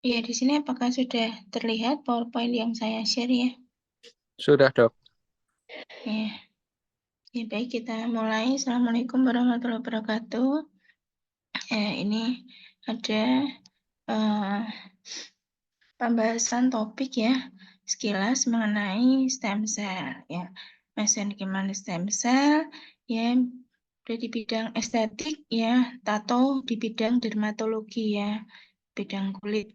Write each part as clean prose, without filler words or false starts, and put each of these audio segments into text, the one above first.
Ya, di sini apakah sudah terlihat PowerPoint yang saya share ya? Sudah, Dok. Ya, ya baik, kita mulai. Assalamualaikum warahmatullahi wabarakatuh. Ini ada eh, pembahasan topik ya, sekilas mengenai stem cell ya. Mesenchymal stem cell ya, ada di bidang estetik ya, atau di bidang dermatologi ya, bidang kulit.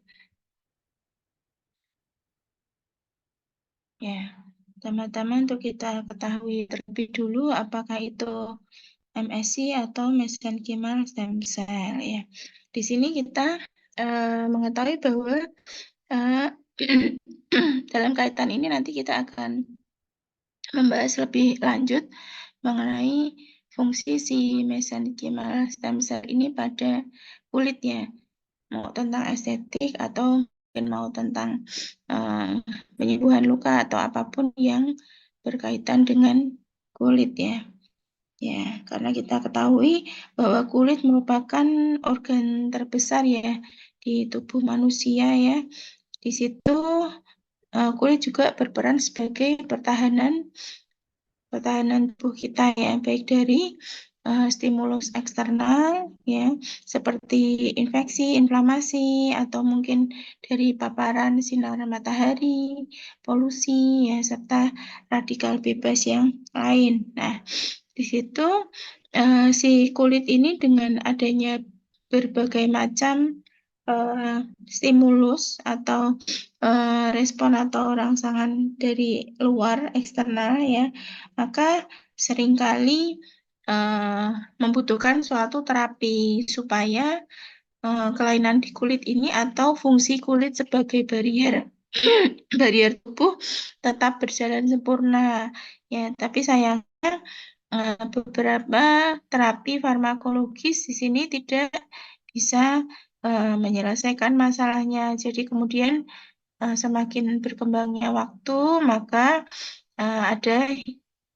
Ya, pertama-tama untuk kita ketahui terlebih dulu apakah itu MSC atau mesenchymal stem cell ya. Di sini kita mengetahui bahwa dalam kaitan ini nanti kita akan membahas lebih lanjut mengenai fungsi si mesenchymal stem cell ini pada kulitnya, mau tentang estetik atau mungkin mau tentang penyembuhan luka atau apapun yang berkaitan dengan kulit ya. Ya, karena kita ketahui bahwa kulit merupakan organ terbesar ya di tubuh manusia ya. Di situ kulit juga berperan sebagai pertahanan tubuh kita ya, baik dari stimulus eksternal ya, seperti infeksi, inflamasi, atau mungkin dari paparan sinar matahari, polusi ya, serta radikal bebas yang lain. Nah, di situ si kulit ini dengan adanya berbagai macam stimulus atau respon atau rangsangan dari luar eksternal ya, maka seringkali membutuhkan suatu terapi supaya kelainan di kulit ini atau fungsi kulit sebagai barrier barrier tubuh tetap berjalan sempurna ya. Tapi sayangnya beberapa terapi farmakologis di sini tidak bisa menyelesaikan masalahnya. Jadi kemudian semakin berkembangnya waktu, maka ada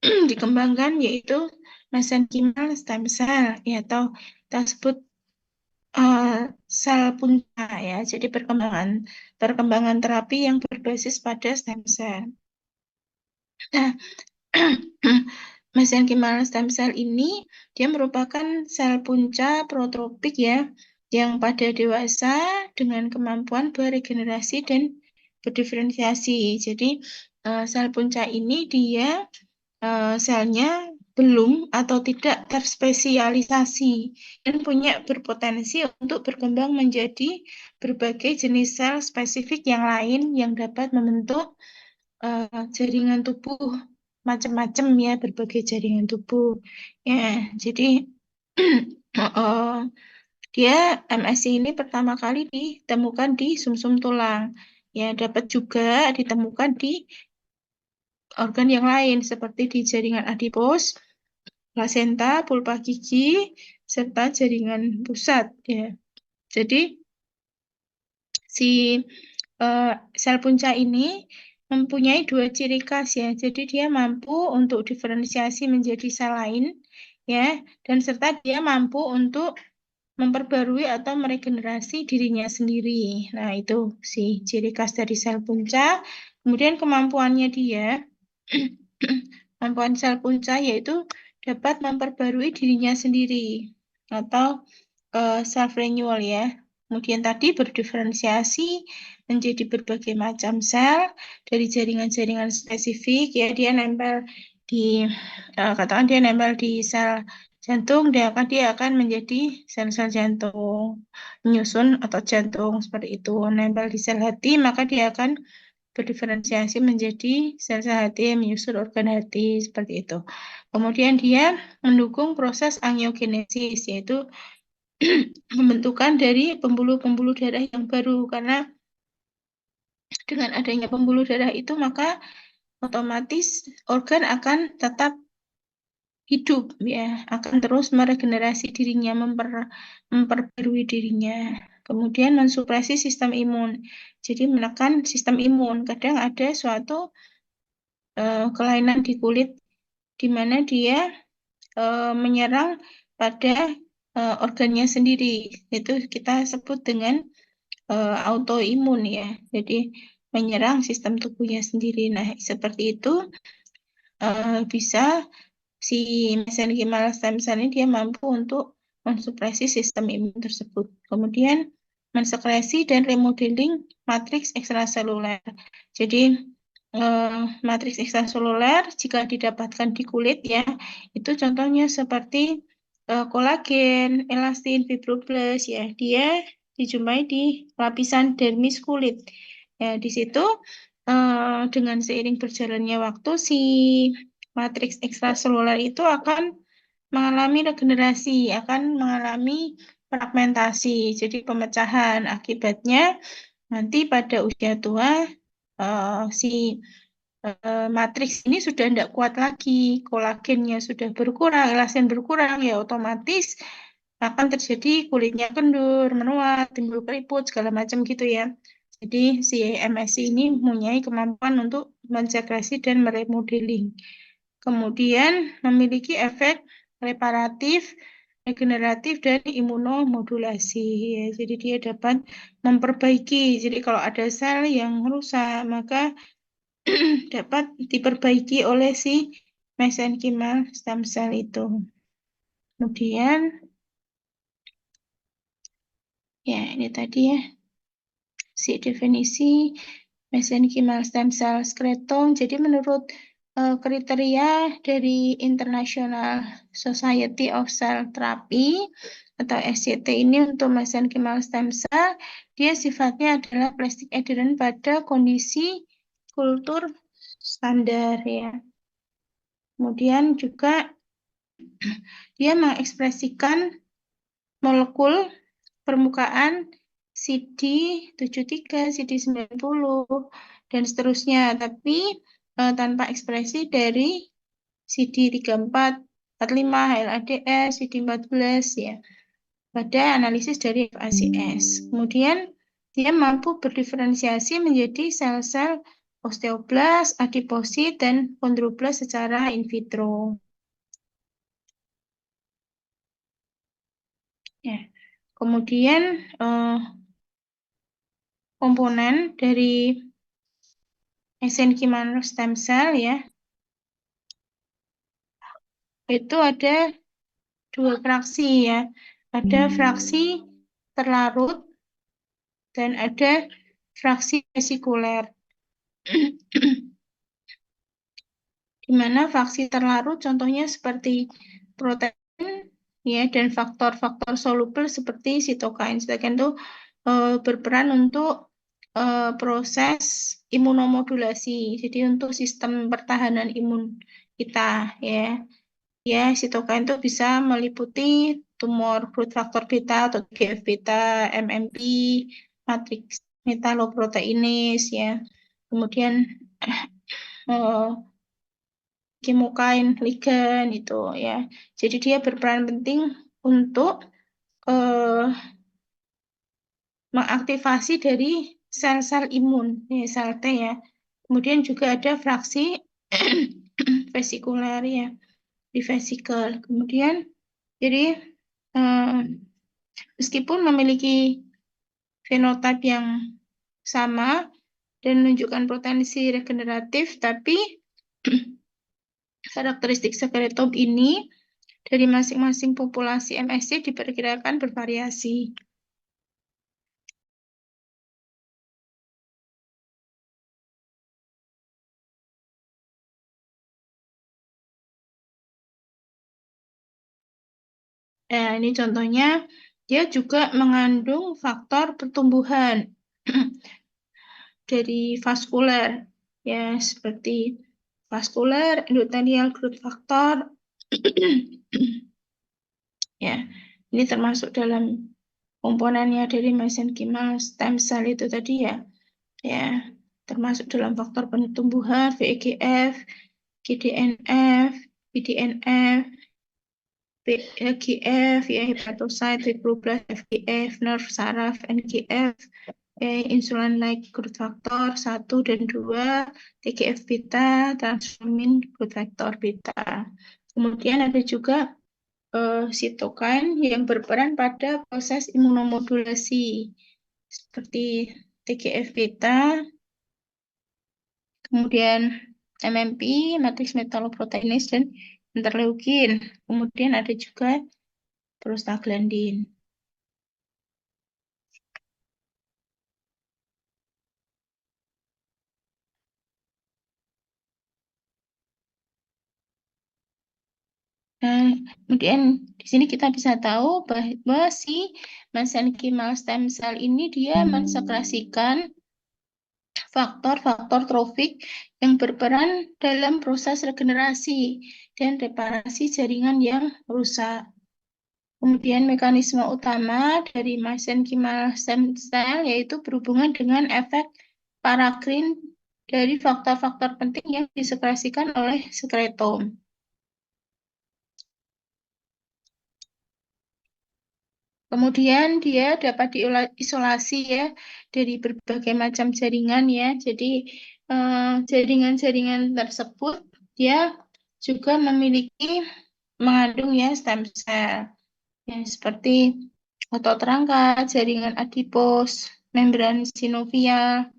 dikembangkan yaitu mesenchymal stem cell ya, atau kita sebut sel punca ya. Jadi perkembangan terapi yang berbasis pada stem cell. Nah, mesenchymal stem cell ini dia merupakan sel punca protropik ya, yang pada dewasa dengan kemampuan beregenerasi dan berdiferensiasi. Jadi sel punca ini dia selnya belum atau tidak terspesialisasi dan punya berpotensi untuk berkembang menjadi berbagai jenis sel spesifik yang lain yang dapat membentuk jaringan tubuh macam-macam ya, berbagai jaringan tubuh ya. Jadi dia MSC ini pertama kali ditemukan di sumsum tulang ya, dapat juga ditemukan di organ yang lain seperti di jaringan adipos, plasenta, pulpa gigi, serta jaringan pusat ya. Jadi si sel punca ini mempunyai dua ciri khas ya. Jadi dia mampu untuk diferensiasi menjadi sel lain ya, dan serta dia mampu untuk memperbarui atau meregenerasi dirinya sendiri. Nah, itu si ciri khas dari sel punca. Kemudian kemampuannya dia kemampuan sel punca yaitu dapat memperbarui dirinya sendiri atau self renewal ya. Kemudian tadi berdiferensiasi menjadi berbagai macam sel dari jaringan-jaringan spesifik ya, dia nempel di katakan dia nempel di sel jantung, dia akan menjadi sel-sel jantung, menyusun atau jantung seperti itu. Nempel di sel hati, maka dia akan berdiferensiasi menjadi sel-sel hati yang menyusun organ hati seperti itu. Kemudian dia mendukung proses angiogenesis, yaitu pembentukan dari pembuluh-pembuluh darah yang baru, karena dengan adanya pembuluh darah itu maka otomatis organ akan tetap hidup ya, akan terus meregenerasi dirinya, memperbarui dirinya. Kemudian mensupresi sistem imun. Jadi menekan sistem imun. Kadang ada suatu kelainan di kulit di mana dia menyerang pada organnya sendiri. Itu kita sebut dengan autoimun ya. Jadi menyerang sistem tubuhnya sendiri. Nah, seperti itu bisa si mesenchymal stem cell ini dia mampu untuk mensupresi sistem imun tersebut. Kemudian mensekresi dan remodeling matriks ekstraseluler. Jadi matriks ekstraseluler jika didapatkan di kulit ya, itu contohnya seperti kolagen, elastin, fibroblast ya, dia dijumpai di lapisan dermis kulit. Ya, di situ dengan seiring berjalannya waktu si matriks ekstraseluler itu akan mengalami regenerasi, akan mengalami fragmentasi, jadi pemecahan. Akibatnya nanti pada usia tua si matriks ini sudah tidak kuat lagi, kolagennya sudah berkurang, elastin berkurang, ya otomatis akan terjadi kulitnya kendur, menuat, timbul keriput, segala macam gitu ya. Jadi si MSC ini mempunyai kemampuan untuk mensekresi dan meremodeling. Kemudian memiliki efek reparatif, regeneratif, dan imunomodulasi. Ya. Jadi dia dapat memperbaiki. Jadi kalau ada sel yang rusak, maka dapat diperbaiki oleh si mesenchymal stem cell itu. Kemudian, ya ini tadi ya, si definisi mesenchymal stem cell skeleton. Jadi menurut kriteria dari International Society of Cell Therapy atau SCT ini untuk mesenchymal stem cell, dia sifatnya adalah plastic adherent pada kondisi kultur standar ya. Kemudian juga dia mengekspresikan molekul permukaan CD73, CD90, dan seterusnya, tapi tanpa ekspresi dari CD34, 45, HLA-DS, CD14 ya, pada analisis dari FACS. Kemudian dia mampu berdiferensiasi menjadi sel-sel osteoblast, adiposit, dan kondroblast secara in vitro. Ya. Kemudian komponen dari mesenchymal stem cell ya, itu ada dua fraksi ya. Ada fraksi terlarut dan ada fraksi vesikuler. Di mana fraksi terlarut contohnya seperti protein ya dan faktor-faktor soluble seperti sitokain. Sitokain itu berperan untuk proses imunomodulasi. Jadi untuk sistem pertahanan imun kita ya. Ya, sitokain itu bisa meliputi tumor growth factor beta atau TGF beta, MMP, matriks metaloproteinase ya. Kemudian chemokine ligand itu ya. Jadi dia berperan penting untuk mengaktifasi dari sel-sel imun, ya, sel T ya. Kemudian juga ada fraksi vesikuler ya, di vesikel. Kemudian jadi meskipun memiliki fenotip yang sama dan menunjukkan potensi regeneratif, tapi karakteristik skeleton ini dari masing-masing populasi MSC diperkirakan bervariasi. Nah, ini contohnya, dia juga mengandung faktor pertumbuhan dari vaskuler, ya seperti vaskuler, endothelial growth factor, ya ini termasuk dalam komponennya dari mesenchymal stem cell itu tadi ya, ya termasuk dalam faktor pertumbuhan VEGF, GDNF, BDNF, GF, ya hepatocyte, fibroblast, FGF, nerve saraf, NGF, insulin-like growth factor 1 dan 2, TGF beta, transformin growth factor beta. Kemudian ada juga sitokain yang berperan pada proses imunomodulasi. seperti TGF beta, kemudian MMP, matriks metaloproteinase, dan interleukin. Kemudian ada juga prostaglandin. Nah, kemudian di sini kita bisa tahu bahwa si mesenchymal stem cell ini dia mensekresikan faktor-faktor trofik yang berperan dalam proses regenerasi dan reparasi jaringan yang rusak. Kemudian mekanisme utama dari mesenchymal stem cell yaitu berhubungan dengan efek parakrin dari faktor-faktor penting yang disekresikan oleh sekretom. Kemudian dia dapat diisolasi ya dari berbagai macam jaringan ya. Jadi jaringan-jaringan tersebut dia juga mengandung ya stem cell ya seperti otot rangka, jaringan adipos, membran sinovial,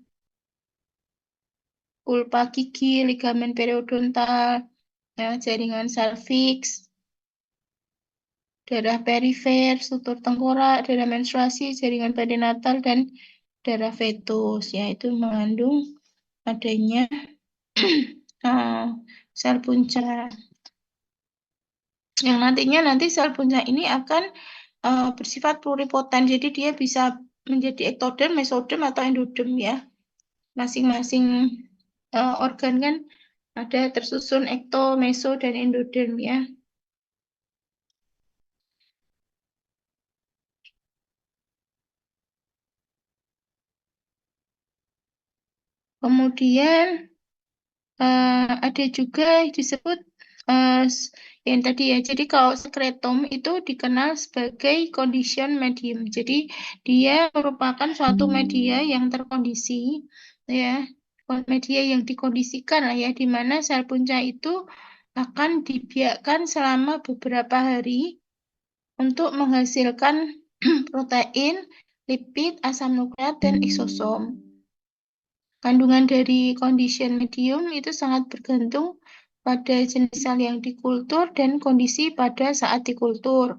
pulpa gigi, ligamen periodontal, ya, jaringan serviks, darah perifer, sutur tengkorak, darah menstruasi, jaringan perinatal, dan darah fetus. Ya, itu mengandung adanya sel punca. Yang nanti sel punca ini akan bersifat pluripoten. Jadi dia bisa menjadi ektoderm, mesoderm, atau endoderm ya. Masing-masing organ kan ada tersusun ekto, meso, dan endoderm ya. Kemudian ada juga disebut yang tadi ya. Jadi kalau sekretom itu dikenal sebagai condition medium. Jadi dia merupakan suatu media yang terkondisi ya. Media yang dikondisikan lah ya, di mana sel punca itu akan dibiarkan selama beberapa hari untuk menghasilkan protein, lipid, asam nukleat, dan eksosom. Kandungan dari condition medium itu sangat bergantung pada jenis sel yang dikultur dan kondisi pada saat dikultur.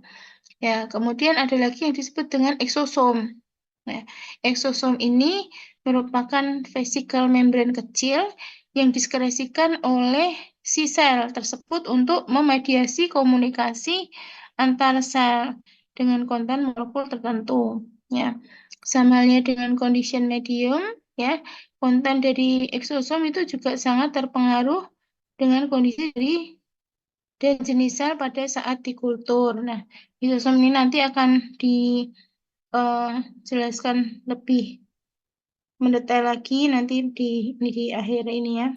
Ya, kemudian ada lagi yang disebut dengan eksosom. Nah, eksosom ini merupakan vesikel membran kecil yang diskresikan oleh si sel tersebut untuk memediasi komunikasi antar sel dengan konten molekul tertentu. Ya, sama halnya dengan condition medium, ya, konten dari eksosom itu juga sangat terpengaruh dengan kondisi dari dan jenis sel pada saat dikultur. Nah, eksosom ini nanti akan dijelaskan lebih mendetail lagi nanti di akhir ini ya.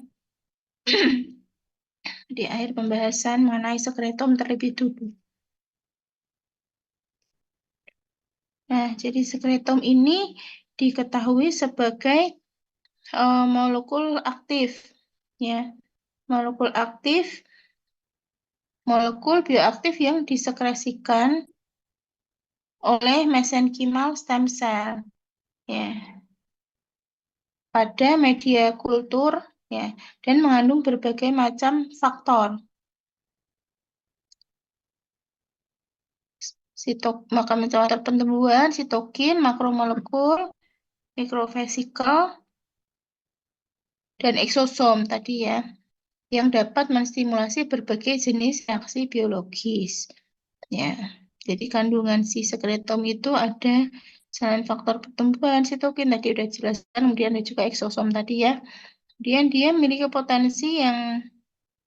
Di akhir pembahasan mengenai sekretom terlebih dulu. Nah, jadi sekretom ini diketahui sebagai molekul aktif ya. Molekul aktif, molekul bioaktif yang disekresikan oleh mesenchymal stem cell ya pada media kultur ya dan mengandung berbagai macam faktor. Makromolecular pertumbuhan, sitokin, makromolekul, mikrovesikel, dan eksosom tadi ya, yang dapat menstimulasi berbagai jenis reaksi biologis. Ya, jadi kandungan si sekretom itu ada selain faktor pertumbuhan, sitokin tadi udah jelaskan, kemudian ada juga eksosom tadi ya. Kemudian dia memiliki potensi yang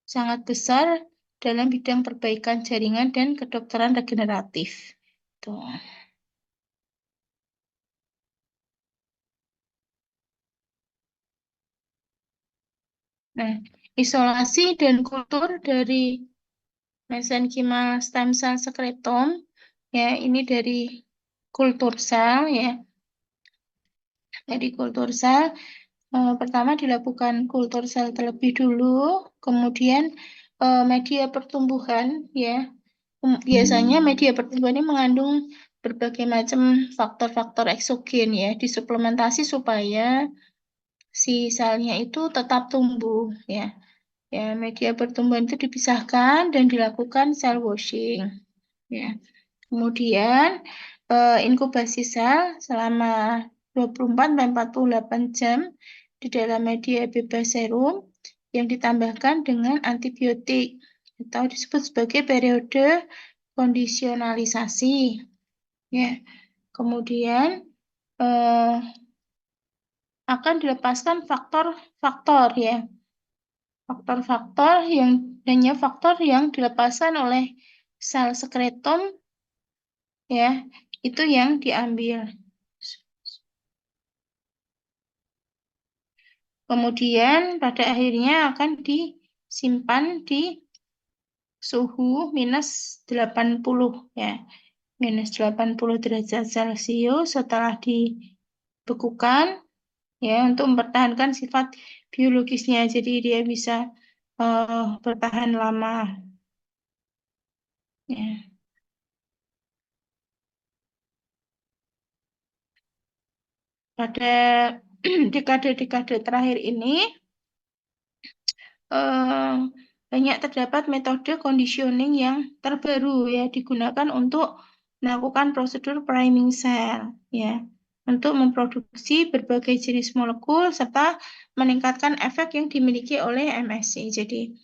sangat besar dalam bidang perbaikan jaringan dan kedokteran regeneratif. Tuh. Nah, isolasi dan kultur dari mesenchymal stem cell sekretom ya ini dari kultur sel ya. Dari kultur sel pertama dilakukan kultur sel terlebih dulu, kemudian media pertumbuhan ya. Biasanya media pertumbuhan ini mengandung berbagai macam faktor-faktor eksogen ya disuplementasi supaya si selnya itu tetap tumbuh ya. Ya, media pertumbuhan itu dipisahkan dan dilakukan cell washing ya. Kemudian inkubasi sel selama 24-48 jam di dalam media bebas serum yang ditambahkan dengan antibiotik atau disebut sebagai periode kondisionalisasi. Ya. Kemudian eh, akan dilepaskan faktor-faktor ya. Faktor-faktor yang hanya faktor yang dilepaskan oleh sel sekretom ya, itu yang diambil. Kemudian pada akhirnya akan disimpan di suhu minus 80 ya. Minus 80 derajat Celcius setelah dibekukan ya untuk mempertahankan sifat biologisnya. Jadi dia bisa bertahan lama. Ya. Pada dekade-dekade terakhir ini banyak terdapat metode conditioning yang terbaru ya digunakan untuk melakukan prosedur priming cell ya untuk memproduksi berbagai jenis molekul serta meningkatkan efek yang dimiliki oleh MSC. Jadi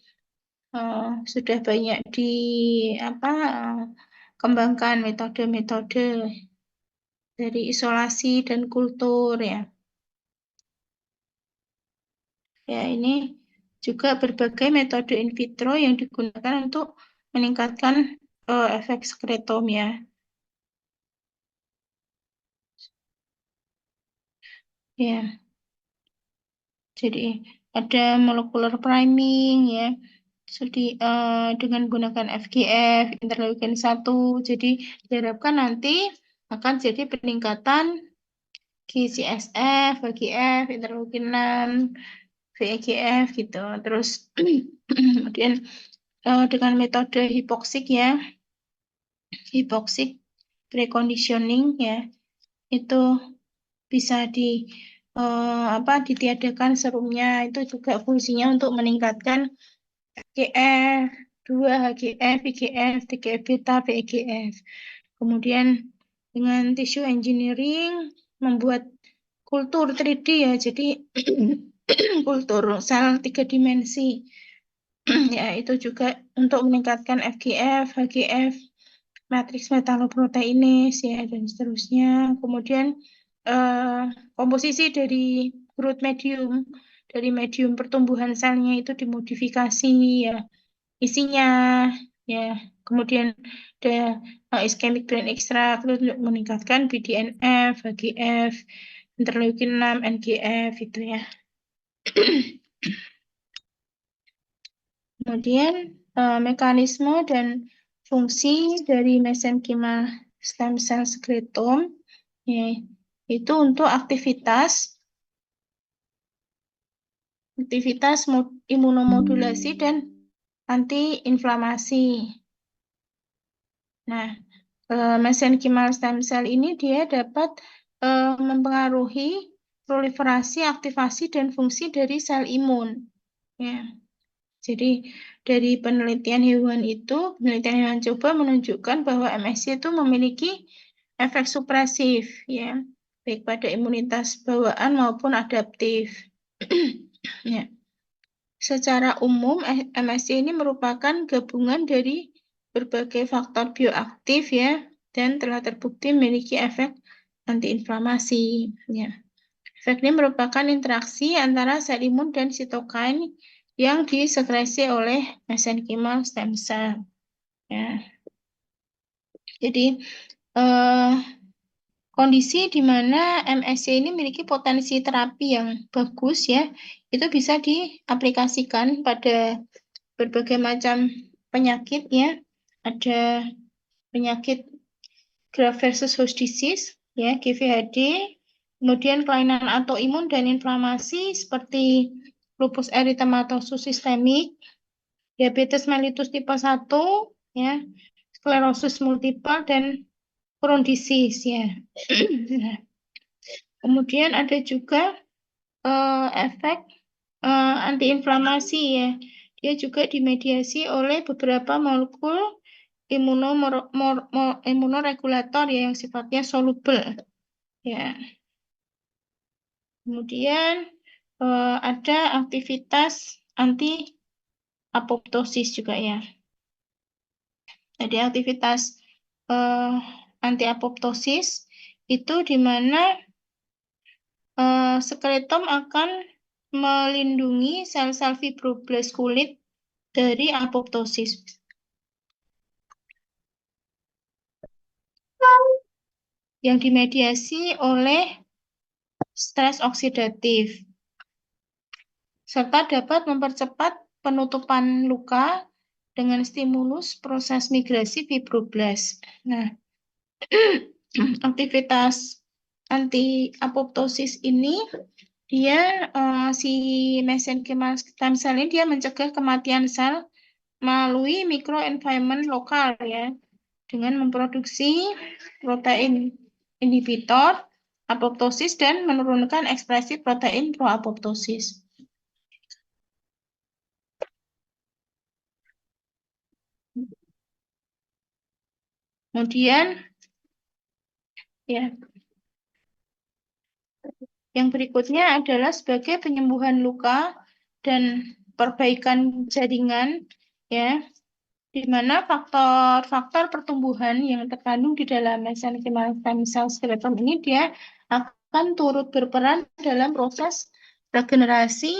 sudah banyak kembangkan metode-metode dari isolasi dan kultur ya. Ya, ini juga berbagai metode in vitro yang digunakan untuk meningkatkan efek sekretom ya. Ya, jadi ada molecular priming ya. Jadi dengan menggunakan FGF, interleukin 1, jadi diharapkan nanti akan jadi peningkatan GCSF, VEGF, interleukin 6, VEGF gitu. Terus kemudian dengan metode hipoksik ya, hipoksik preconditioning ya, itu bisa ditiadakan serumnya, itu juga fungsinya untuk meningkatkan HGF, 2 HGF, IGF, TGF beta, VEGF. Kemudian dengan tissue engineering membuat kultur 3D ya, jadi kultur sel 3 dimensi. Ya, itu juga untuk meningkatkan FGF, HGF, matriks metaloproteinis ya dan seterusnya. Kemudian komposisi dari growth medium, dari medium pertumbuhan selnya itu dimodifikasi ya, isinya ya. Kemudian ada ischemic brain extract untuk meningkatkan BDNF, HGF, interleukin 6, NGF itu ya. Kemudian mekanisme dan fungsi dari mesenkimal stem cell sekretom ya, itu untuk aktivitas imunomodulasi dan antiinflamasi. Nah, mesenkimal stem cell ini dia dapat mempengaruhi proliferasi, aktivasi, dan fungsi dari sel imun. Ya. Jadi dari penelitian hewan coba menunjukkan bahwa MSC itu memiliki efek supresif, ya, baik pada imunitas bawaan maupun adaptif. Ya. Secara umum, MSC ini merupakan gabungan dari berbagai faktor bioaktif ya, dan telah terbukti memiliki efek antiinflamasi. Ya. Efek ini merupakan interaksi antara sel imun dan sitokain yang disekresi oleh mesenkimal stem cell. Ya. Jadi kondisi di mana MSC ini memiliki potensi terapi yang bagus ya, itu bisa diaplikasikan pada berbagai macam penyakit ya. Ada penyakit graft versus host disease ya, GVHD, kemudian kelainan autoimun dan inflamasi seperti lupus eritematosus sistemik, diabetes mellitus tipe 1 ya, sklerosis multiple dan disease ya. Nah, kemudian ada juga efek antiinflamasi ya. Dia juga dimediasi oleh beberapa molekul imunoregulator ya yang sifatnya soluble ya. Kemudian ada aktivitas anti apoptosis juga ya. Jadi aktivitas anti apoptosis itu di mana skeleton akan melindungi sel-sel fibroblast kulit dari apoptosis. Yang dimediasi oleh stres oksidatif, serta dapat mempercepat penutupan luka dengan stimulus proses migrasi fibroblast. Nah, aktivitas anti apoptosis ini dia si mesenchymal stem cell ini dia mencegah kematian sel melalui microenvironment lokal ya dengan memproduksi protein inhibitor apoptosis dan menurunkan ekspresi protein proapoptosis. Kemudian ya yang berikutnya adalah sebagai penyembuhan luka dan perbaikan jaringan ya, di mana faktor-faktor pertumbuhan yang terkandung di dalam mesenchymal stem cell skeleton ini dia akan turut berperan dalam proses regenerasi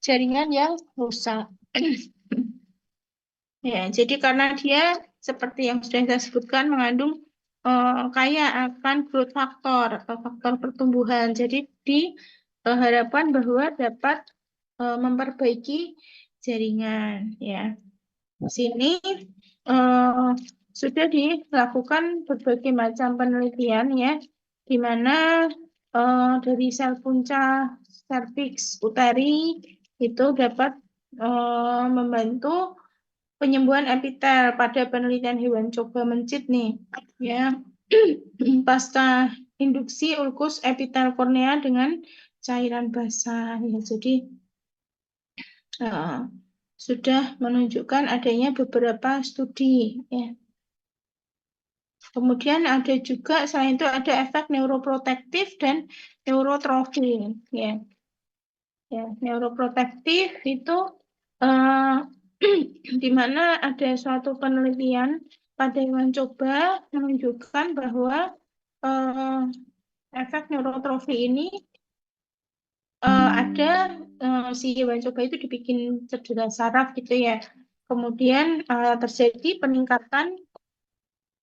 jaringan yang rusak. Ya, jadi karena dia seperti yang sudah saya sebutkan mengandung kaya akan growth factor atau faktor pertumbuhan. Jadi diharapkan bahwa dapat memperbaiki jaringan. Ya, di sini sudah dilakukan berbagai macam penelitian ya, di mana dari sel punca cervix uteri itu dapat membantu penyembuhan epitel pada penelitian hewan coba mencit nih ya pasca induksi ulkus epitel kornea dengan cairan basah ya. Jadi sudah menunjukkan adanya beberapa studi ya. Kemudian ada juga selain itu ada efek neuroprotektif dan neurotrofi ya. Ya, neuroprotektif itu di mana ada suatu penelitian pada hewan coba menunjukkan bahwa efek neurotrofi ini ada si hewan coba itu dibikin cedera saraf gitu ya. Kemudian terjadi peningkatan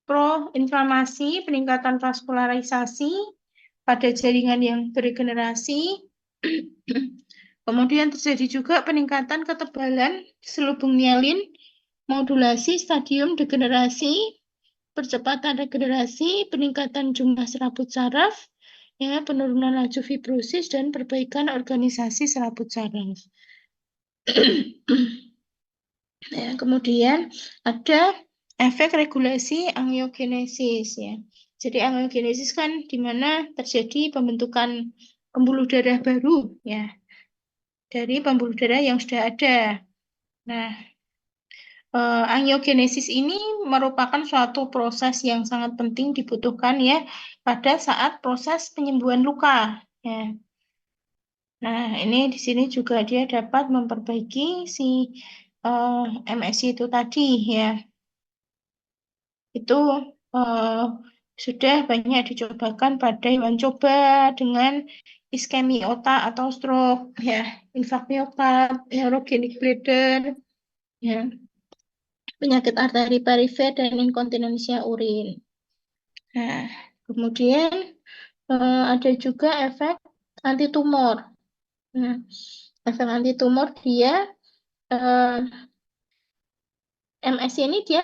proinflamasi, peningkatan vaskularisasi pada jaringan yang beregenerasi. Kemudian terjadi juga peningkatan ketebalan selubung myelin, modulasi stadium degenerasi, percepatan regenerasi, peningkatan jumlah serabut saraf, ya, penurunan laju fibrosis, dan perbaikan organisasi serabut saraf. Ya, kemudian ada efek regulasi angiogenesis ya. Jadi angiogenesis kan di mana terjadi pembentukan pembuluh darah baru ya dari pembuluh darah yang sudah ada. Nah, angiogenesis ini merupakan suatu proses yang sangat penting dibutuhkan ya pada saat proses penyembuhan luka ya. Nah, ini di sini juga dia dapat memperbaiki si MSI itu tadi ya. Itu sudah banyak dicobakan pada hewan coba dengan iskemi otak atau stroke ya, infak miokard, neurogenic bladder ya, penyakit arteri perifer dan inkontinensia urin. Nah, kemudian ada juga efek antitumor. Nah, efek antitumor dia MS ini dia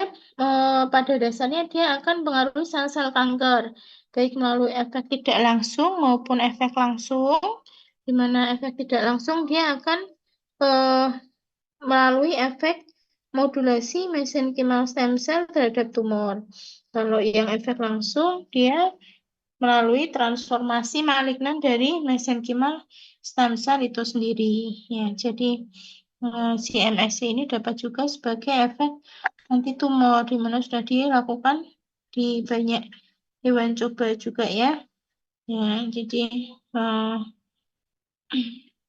pada dasarnya dia akan mengaruhi sel-sel kanker, baik melalui efek tidak langsung maupun efek langsung, di mana efek tidak langsung dia akan melalui efek modulasi mesenchymal stem cell terhadap tumor. Kalau yang efek langsung, dia melalui transformasi malignan dari mesenkimal stem cell itu sendiri. Ya, jadi si MSC ini dapat juga sebagai efek anti tumor, di mana sudah dilakukan di banyak hewan coba juga ya. Ya, jadi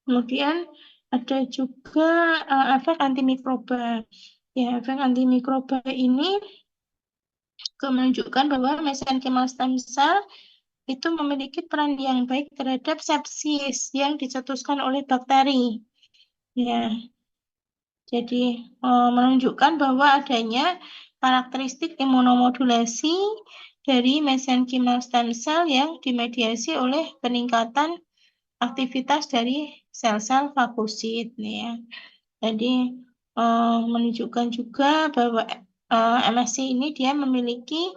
kemudian ada juga efek antimikroba. Ya, efek antimikroba ini menunjukkan bahwa mesenchymal stem cell itu memiliki peran yang baik terhadap sepsis yang dicetuskan oleh bakteri. Ya, jadi menunjukkan bahwa adanya karakteristik imunomodulasi dari mesenchymal stem cell yang dimediasi oleh peningkatan aktivitas dari sel-sel fagosit. Ya. Jadi menunjukkan juga bahwa MSC ini dia memiliki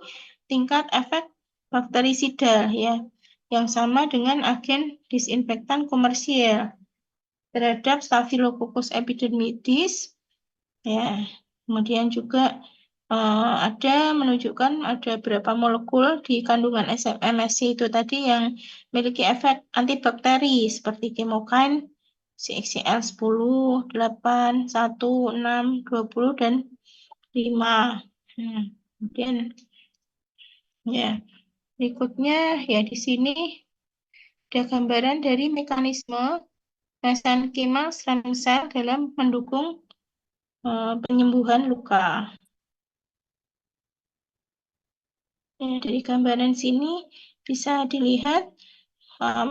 tingkat efek bakterisida ya, yang sama dengan agen disinfektan komersial terhadap Staphylococcus epidermidis ya. Kemudian juga ada menunjukkan ada berapa molekul di kandungan MSC itu tadi yang memiliki efek antibakteri seperti chemokine CXCL 10, 8, 1, 6, 20, dan 5. Kemudian ya berikutnya ya di sini ada gambaran dari mekanisme mesenchymal stem cell dalam mendukung penyembuhan luka. Ya, dari gambaran sini bisa dilihat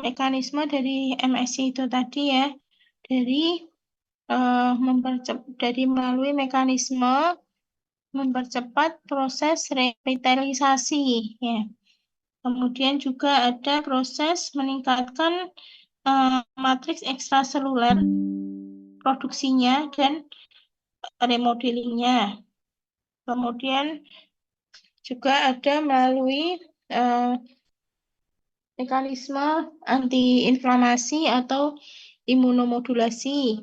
mekanisme dari MSC itu tadi ya, dari melalui mekanisme mempercepat proses revitalisasi ya. Kemudian juga ada proses meningkatkan matriks ekstraseluler produksinya dan remodelingnya. Kemudian juga ada melalui mekanisme antiinflamasi atau imunomodulasi.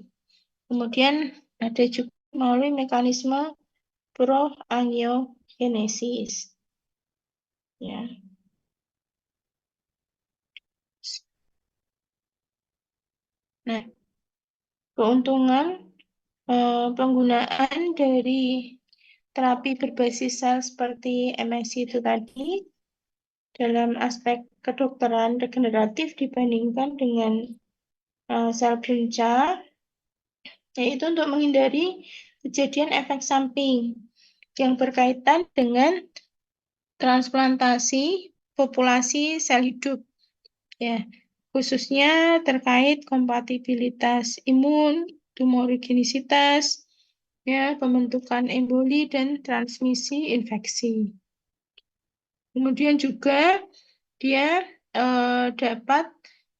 Kemudian ada juga melalui mekanisme proangiogenesis. Ya. Nah, keuntungan penggunaan dari terapi berbasis sel seperti MSC itu tadi dalam aspek kedokteran regeneratif dibandingkan dengan sel punca, yaitu untuk menghindari kejadian efek samping yang berkaitan dengan transplantasi populasi sel hidup, ya, khususnya terkait kompatibilitas imun, tumorigenisitas, ya, pembentukan emboli dan transmisi infeksi. Kemudian juga dia dapat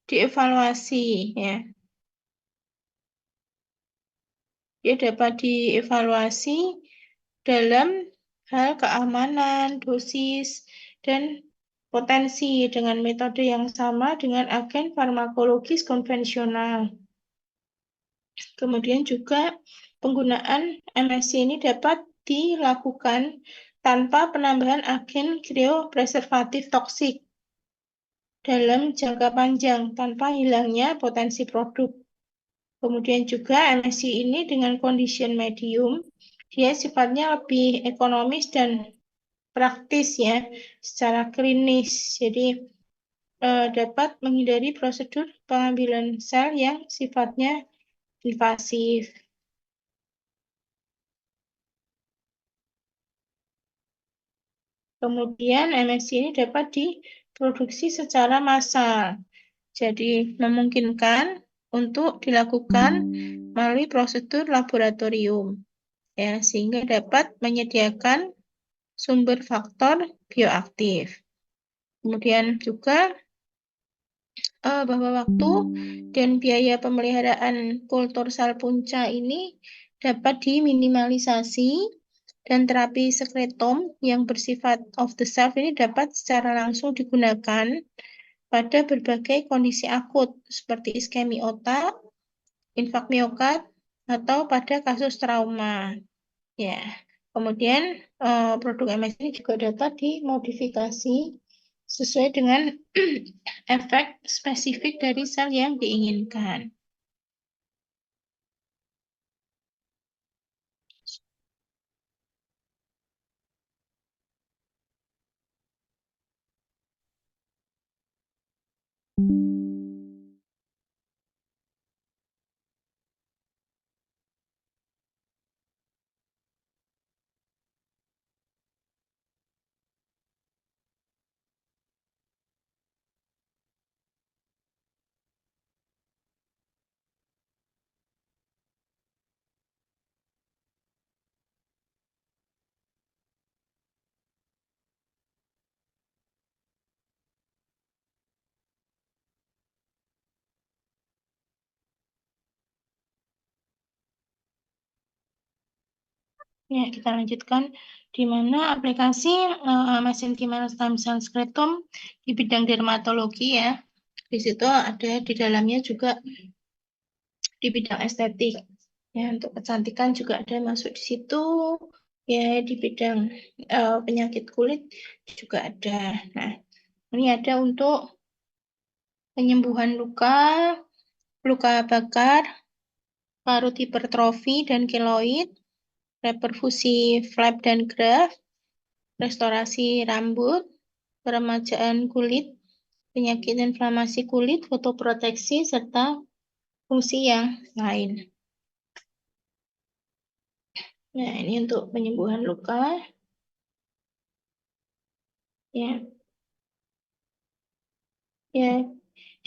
dievaluasi, ya. Dia dapat dievaluasi dalam hal keamanan, dosis, dan potensi dengan metode yang sama dengan agen farmakologis konvensional. Kemudian juga penggunaan MSC ini dapat dilakukan tanpa penambahan agen kriopreservatif toksik dalam jangka panjang tanpa hilangnya potensi produk. Kemudian juga MSC ini dengan condition medium, dia sifatnya lebih ekonomis dan praktis ya, secara klinis. Jadi dapat menghindari prosedur pengambilan sel yang sifatnya invasif. Kemudian MSC ini dapat diproduksi secara massal. Jadi memungkinkan untuk dilakukan melalui prosedur laboratorium, ya, sehingga dapat menyediakan sumber faktor bioaktif. Kemudian juga bahwa waktu dan biaya pemeliharaan kultur sel punca ini dapat diminimalisasi dan terapi sekretom yang bersifat off the shelf ini dapat secara langsung digunakan pada berbagai kondisi akut seperti iskemi otak, infak miokard, atau pada kasus trauma. Ya, Kemudian produk MS ini juga dapat dimodifikasi sesuai dengan efek spesifik dari sel yang diinginkan. Ya, kita lanjutkan di mana aplikasi mesenchymal stem cell skeleton di bidang dermatologi ya. Di situ ada di dalamnya juga di bidang estetik. Ya, untuk kecantikan juga ada masuk di situ. Ya, di bidang penyakit kulit juga ada. Nah, ini ada untuk penyembuhan luka, luka bakar, parut hipertrofi dan keloid, reperfusi flap dan graft, restorasi rambut, peremajaan kulit, penyakit inflamasi kulit, fotoproteksi, serta fungsi yang lain. Nah, ini untuk penyembuhan luka. Ya, ya,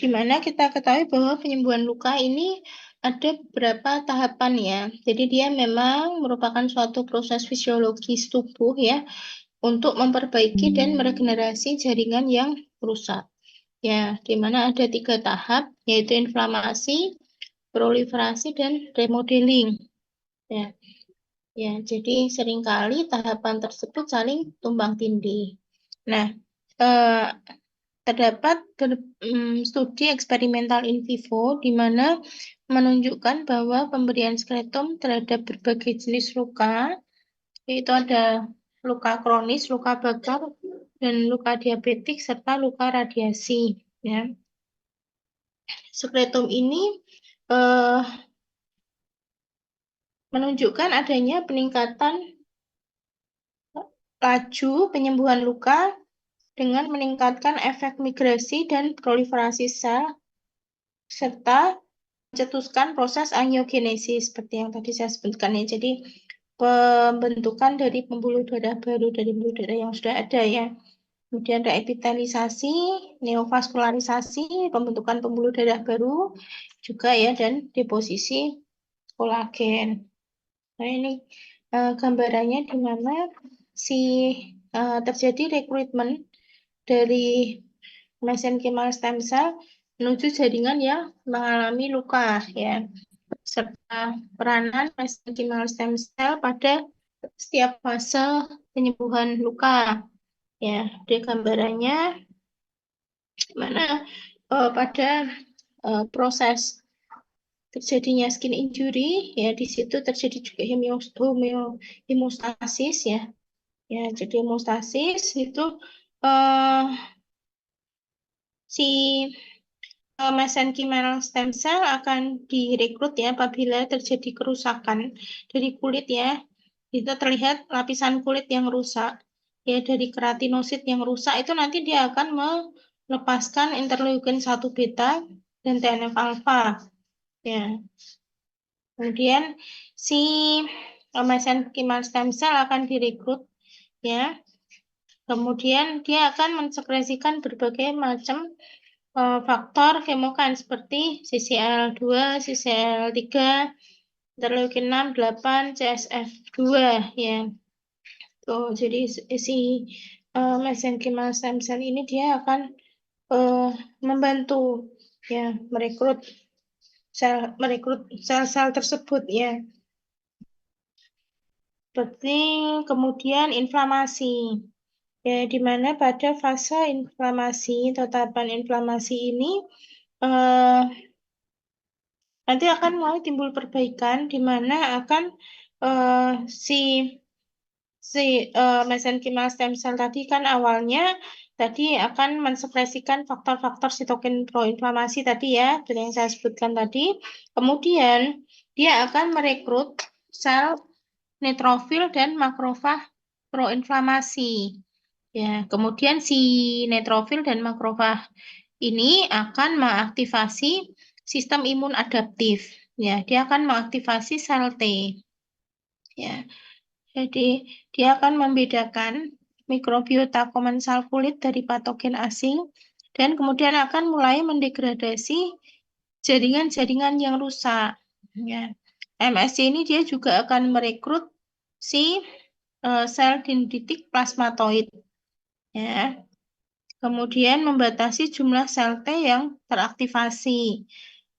di mana kita ketahui bahwa penyembuhan luka ini ada beberapa tahapan ya. Jadi dia memang merupakan suatu proses fisiologis tubuh ya untuk memperbaiki dan meregenerasi jaringan yang rusak. Ya, di mana ada 3 tahap yaitu inflamasi, proliferasi, dan remodeling. Ya, ya, jadi seringkali tahapan tersebut saling tumbang tindih. Nah, eh, terdapat studi eksperimental in vivo di mana menunjukkan bahwa pemberian skletum terhadap berbagai jenis luka, yaitu ada luka kronis, luka bakar, dan luka diabetik, serta luka radiasi. Ya. Skletum ini menunjukkan adanya peningkatan laju penyembuhan luka dengan meningkatkan efek migrasi dan proliferasi sel, serta mencetuskan proses angiogenesis seperti yang tadi saya sebutkan ya. Jadi pembentukan dari pembuluh darah baru dari pembuluh darah yang sudah ada ya. Kemudian reepitelisasi, neovaskularisasi, pembentukan pembuluh darah baru juga ya, dan deposisi kolagen. Nah, ini gambarannya di mana si terjadi rekrutmen dari mesenchymal stem cell menuju jaringan yang mengalami luka ya, serta peranan mesenchymal stem cell pada setiap fase penyembuhan luka. Ya, di gambarannya mana pada proses terjadinya skin injury ya, di situ terjadi juga hemostasis ya. Ya, jadi hemostasis itu si mesenchymal stem cell akan direkrut ya apabila terjadi kerusakan dari kulit ya. Itu terlihat lapisan kulit yang rusak ya, dari keratinosit yang rusak itu nanti dia akan melepaskan interleukin 1 beta dan TNF alpha ya. Kemudian si mesenchymal stem cell akan direkrut ya. Kemudian dia akan mensekresikan berbagai macam faktor kemokan seperti CCL2, CCL3, interleukin 6, 8, CSF2 ya. Tuh, jadi si mesenchymal stem cell ini dia akan membantu ya merekrut sel-sel tersebut ya. Seperti kemudian inflamasi. Ya, di mana pada fase inflamasi, tahapan inflamasi ini nanti akan mulai timbul perbaikan di mana akan si si mesenchymal stem cell tadi kan awalnya tadi akan mensekresikan faktor-faktor sitokin proinflamasi tadi ya, dari yang saya sebutkan tadi. Kemudian dia akan merekrut sel neutrofil dan makrofag proinflamasi. Ya, kemudian si neutrofil dan makrofag ini akan mengaktifasi sistem imun adaptif. Ya, dia akan mengaktifasi sel T. Ya, jadi dia akan membedakan mikrobiota komensal kulit dari patogen asing dan kemudian akan mulai mendegradasi jaringan-jaringan yang rusak. Ya. MSC ini dia juga akan merekrut si sel dendritik plasmatoid. Ya. Kemudian membatasi jumlah sel T yang teraktivasi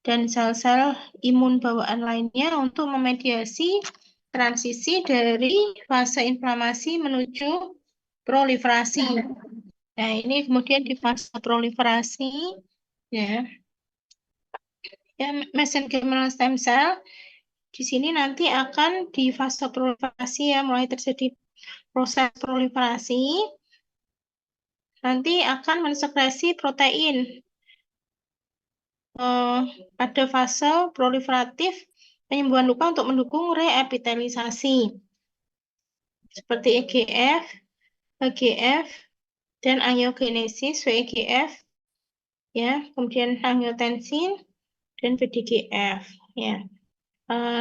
dan sel-sel imun bawaan lainnya untuk memediasi transisi dari fase inflamasi menuju proliferasi. Nah, ini kemudian di fase proliferasi, ya, mesenchymal stem cell di sini nanti akan di fase proliferasi ya, mulai terjadi proses proliferasi, nanti akan mensekresi protein pada fase proliferatif penyembuhan luka untuk mendukung reepitelisasi seperti EGF, HGF, dan angiogenesis VEGF, ya, kemudian angiotensin dan VDGF, ya.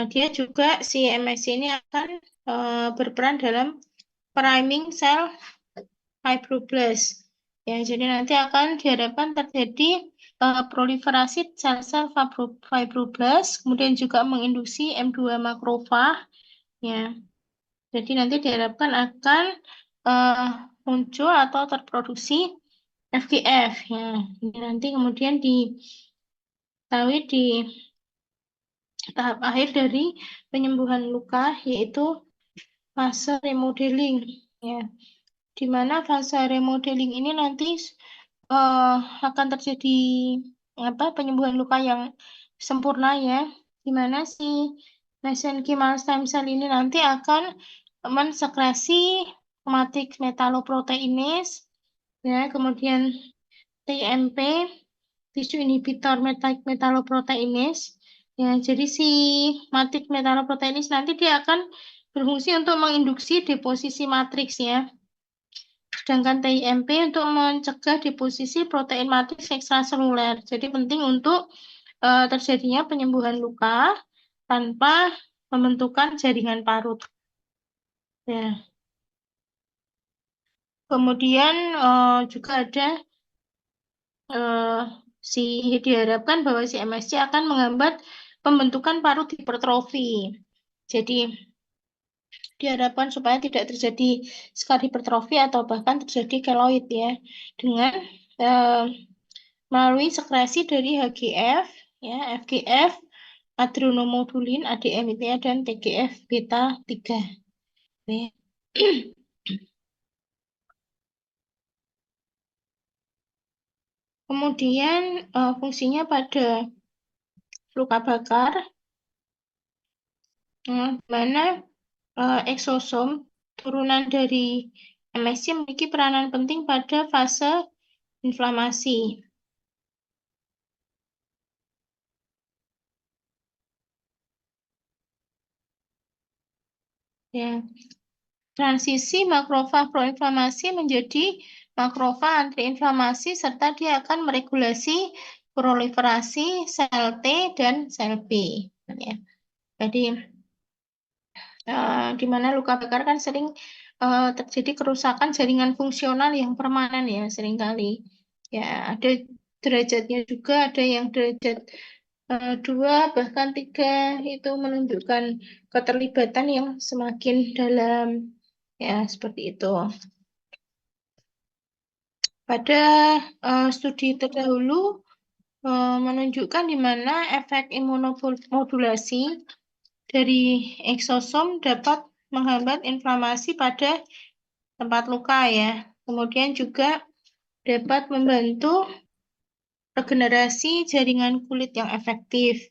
Dia juga si MSC ini akan berperan dalam priming sel fibroblast. Ya, jadi nanti akan diharapkan terjadi proliferasi sel-sel fibroblast, kemudian juga menginduksi M2 makrofag. Ya, jadi nanti diharapkan akan muncul atau terproduksi FGF. Ya, ini nanti kemudian diketahui di tahap akhir dari penyembuhan luka, yaitu fase remodeling. Ya, di mana fase remodeling ini nanti akan terjadi penyembuhan luka yang sempurna ya, di mana si mesenchymal stem cell ini nanti akan mensekresi matrix metaloproteinase, ya, kemudian TMP, tissue inhibitor metaloproteinase. Ya, jadi si matrix metaloproteinase nanti dia akan berfungsi untuk menginduksi deposisi matriks ya. Sedangkan TIMP untuk mencegah deposisi protein matriks ekstraseluler. Jadi penting untuk terjadinya penyembuhan luka tanpa pembentukan jaringan parut. Ya. Kemudian juga ada diharapkan bahwa si MSC akan menghambat pembentukan parut hipertrofi. Jadi diharapkan supaya tidak terjadi skar hipertrofi atau bahkan terjadi keloid ya, dengan melalui sekresi dari HGF, ya, FGF, adrenomodulin, ADMITA, dan TGF beta 3. Ya. Kemudian fungsinya pada luka bakar, mana eksosom turunan dari MSC memiliki peranan penting pada fase inflamasi. Ya. Transisi makrofag proinflamasi menjadi makrofag antiinflamasi serta dia akan meregulasi proliferasi sel T dan sel B. Ya. Jadi di mana luka bakar kan sering terjadi kerusakan jaringan fungsional yang permanen ya seringkali. Ya, ada derajatnya juga, ada yang derajat 2 bahkan 3 itu menunjukkan keterlibatan yang semakin dalam. Ya, seperti itu. Pada studi terdahulu menunjukkan di mana efek imunomodulasi dari eksosom dapat menghambat inflamasi pada tempat luka ya. Kemudian juga dapat membantu regenerasi jaringan kulit yang efektif.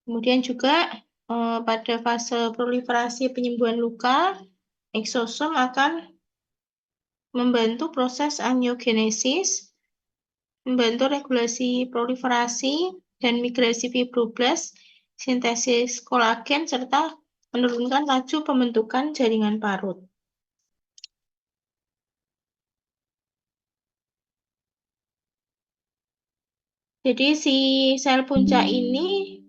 Kemudian juga pada fase proliferasi penyembuhan luka Eksosom akan membantu proses angiogenesis, membantu regulasi proliferasi dan migrasi fibroblast, sintesis kolagen, serta menurunkan laju pembentukan jaringan parut. Jadi si sel punca ini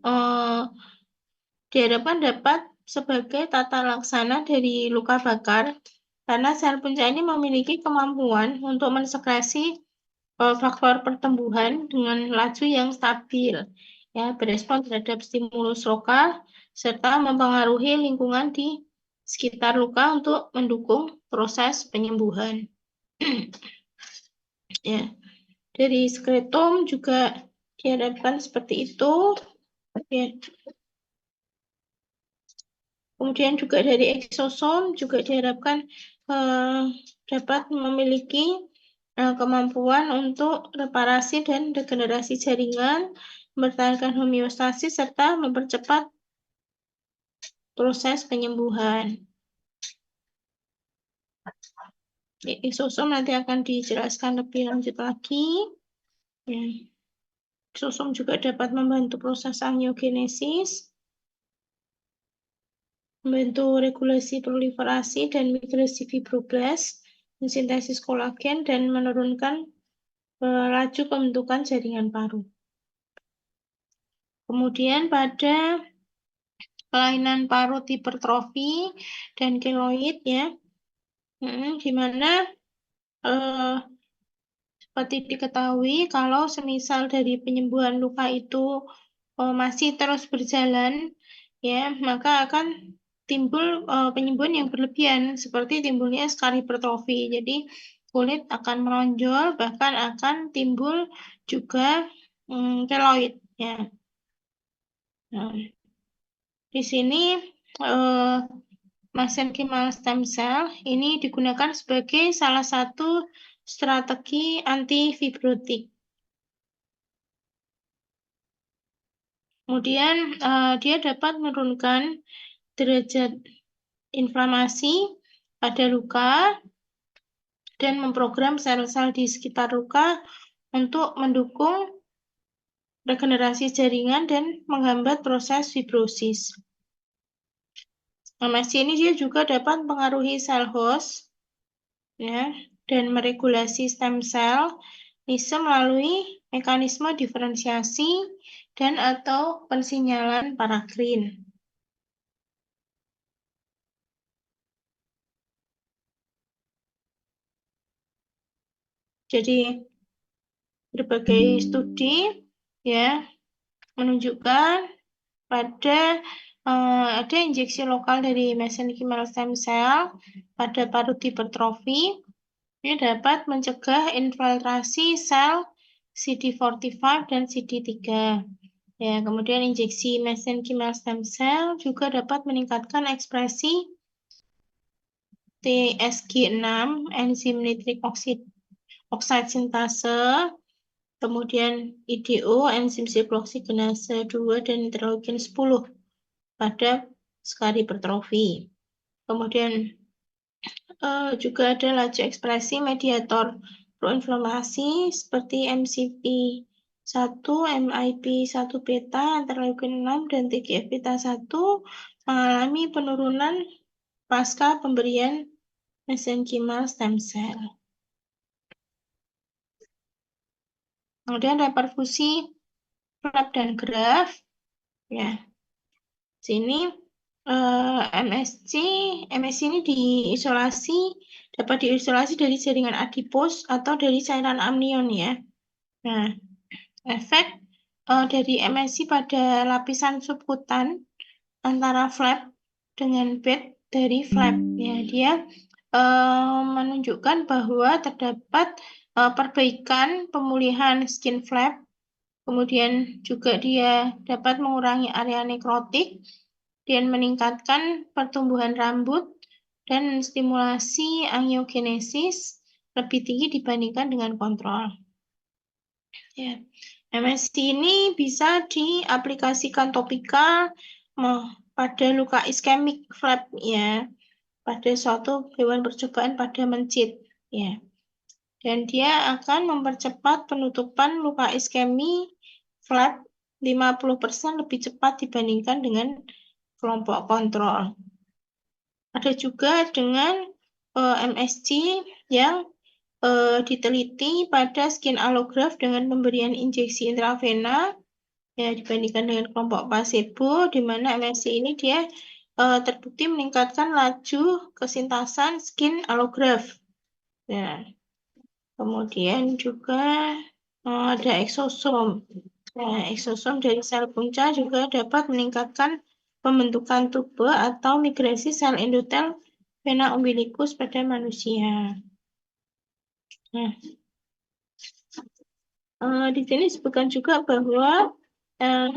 diharapkan dapat sebagai tata laksana dari luka bakar karena sel punca ini memiliki kemampuan untuk mensekresi faktor pertumbuhan dengan laju yang stabil, ya, berespon terhadap stimulus lokal serta mempengaruhi lingkungan di sekitar luka untuk mendukung proses penyembuhan. Ya, dari skeleton juga diharapkan seperti itu. Ya. Kemudian juga dari eksosom juga diharapkan dapat memiliki kemampuan untuk reparasi dan regenerasi jaringan, mempertahankan homeostasis, serta mempercepat proses penyembuhan. Eksosom nanti akan dijelaskan lebih lanjut lagi. Ya. Eksosom juga dapat membantu proses angiogenesis, membantu regulasi proliferasi dan migrasi fibroblast, sintesis kolagen, dan menurunkan laju pembentukan jaringan parut. Kemudian pada kelainan parut hipertrofi dan keloid, ya, di mana seperti diketahui kalau semisal dari penyembuhan luka itu masih terus berjalan, ya, maka akan timbul penyembuhan yang berlebihan seperti timbulnya skar hipertrofi. Jadi kulit akan menonjol, bahkan akan timbul juga keloid, ya. Nah, di sini mesenchymal stem cell ini digunakan sebagai salah satu strategi antifibrotik. Kemudian dia dapat menurunkan derajat inflamasi pada luka dan memprogram sel-sel di sekitar luka untuk mendukung regenerasi jaringan dan menghambat proses fibrosis. MSC ini dia juga dapat mempengaruhi sel host, ya, dan meregulasi stem cell bisa melalui mekanisme diferensiasi dan atau pensinyalan parakrin. Jadi berbagai studi, ya, menunjukkan pada ada injeksi lokal dari mesenchymal stem cell pada parut hipertrofi. Ini dapat mencegah infiltrasi sel CD45 dan CD3. Ya, kemudian injeksi mesenchymal stem cell juga dapat meningkatkan ekspresi TSG6, enzim nitric oxide sintase, kemudian IDO, enzim sikloksigenase 2, dan interleukin 10 pada skar hipertrofi. Kemudian juga ada laju ekspresi mediator proinflamasi seperti MCP1, MIP1 beta, interleukin 6, dan TGF beta 1 mengalami penurunan pasca pemberian mesenchymal stem cell. Kemudian reperfusi flap dan graft, ya. Sini MSC ini dapat diisolasi dari jaringan adipos atau dari cairan amnion, ya. Nah, efek dari MSC pada lapisan subkutan antara flap dengan bed dari flap, ya, dia menunjukkan bahwa terdapat perbaikan pemulihan skin flap, kemudian juga dia dapat mengurangi area nekrotik dan meningkatkan pertumbuhan rambut dan stimulasi angiogenesis lebih tinggi dibandingkan dengan kontrol. Ya. MSC ini bisa diaplikasikan topikal pada luka iskemik flap, ya. pada suatu hewan percobaan pada mencit, ya. Dan dia akan mempercepat penutupan luka iskemi flat 50% lebih cepat dibandingkan dengan kelompok kontrol. Ada juga dengan MSG yang diteliti pada skin allograft dengan pemberian injeksi intravena, ya, dibandingkan dengan kelompok placebo, di mana MSG ini dia terbukti meningkatkan laju kesintasan skin allograft. Ya. Kemudian juga ada eksosom. Nah, eksosom dari sel punca juga dapat meningkatkan pembentukan tube atau migrasi sel endotel vena umbilicus pada manusia. Nah, di sini disebutkan juga bahwa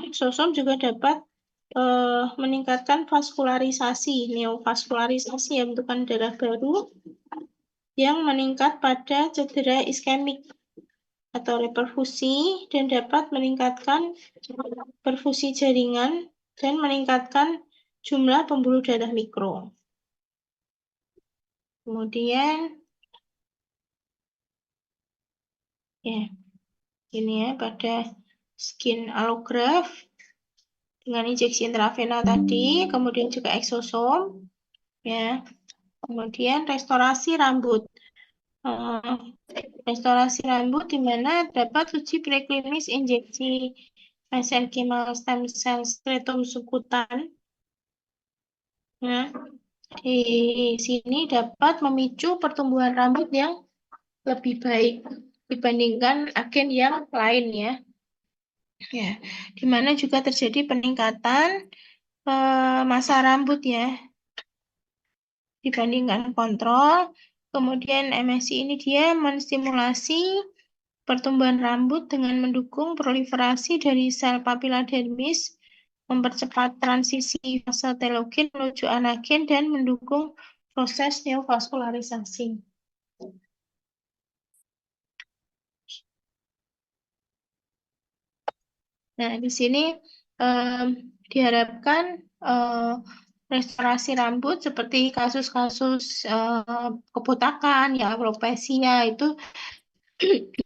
eksosom juga dapat meningkatkan vaskularisasi, neovaskularisasi, ya, bentukan darah baru yang meningkat pada cedera iskemik atau reperfusi, dan dapat meningkatkan perfusi jaringan dan meningkatkan jumlah pembuluh darah mikro. Kemudian, ya, ini ya, pada skin allograft dengan injeksi intravena tadi, kemudian juga eksosom, ya. Kemudian restorasi rambut. Restorasi rambut di mana dapat uji preklinis injeksi mesenchymal stem cell skeletum subkutan. Nah, di sini dapat memicu pertumbuhan rambut yang lebih baik dibandingkan agen yang lain, ya. Ya, di mana juga terjadi peningkatan massa rambut, ya, dibandingkan kontrol. Kemudian MSC ini dia menstimulasi pertumbuhan rambut dengan mendukung proliferasi dari sel papila dermis, mempercepat transisi fase telogen menuju anagen, dan mendukung proses neovaskularisasi. Nah, di sini diharapkan restorasi rambut seperti kasus-kasus kebotakan, ya, alopecia itu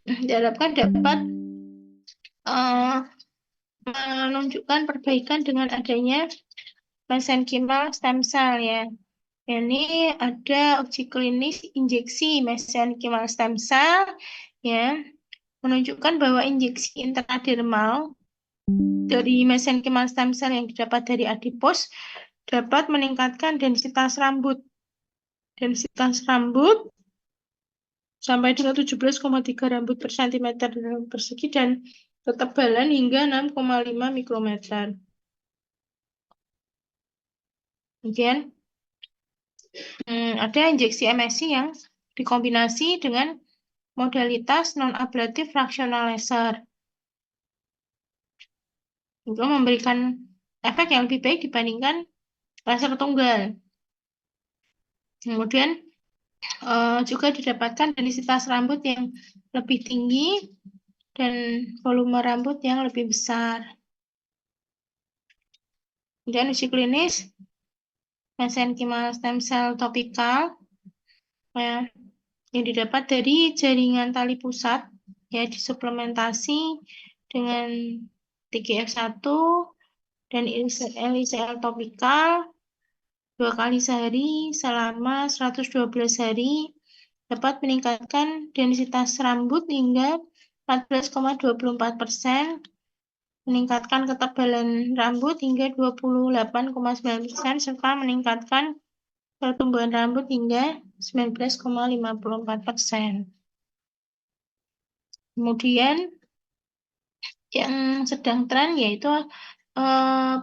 diharapkan dapat menunjukkan perbaikan dengan adanya mesenchymal stem cell, ya. Ini ada uji klinis injeksi mesenchymal stem cell, ya, menunjukkan bahwa injeksi intradermal dari mesenchymal stem cell yang didapat dari adipos dapat meningkatkan densitas rambut. Densitas rambut sampai dengan 17,3 rambut per cm persegi dan ketebalan hingga 6,5 mikrometer. Kemudian ada injeksi MSC yang dikombinasi dengan modalitas non-ablatif fractional laser. Itu memberikan efek yang lebih baik dibandingkan laser tunggal. Kemudian juga didapatkan densitas rambut yang lebih tinggi dan volume rambut yang lebih besar. Kemudian uji klinis mesenchymal stem cell topikal, ya, yang didapat dari jaringan tali pusat, ya, disuplementasi dengan TGF1 dan LICL topikal 2 kali sehari selama 112 hari dapat meningkatkan densitas rambut hingga 14,24%, meningkatkan ketebalan rambut hingga 28,9%, serta meningkatkan pertumbuhan rambut hingga 19,54%. Kemudian yang sedang tren yaitu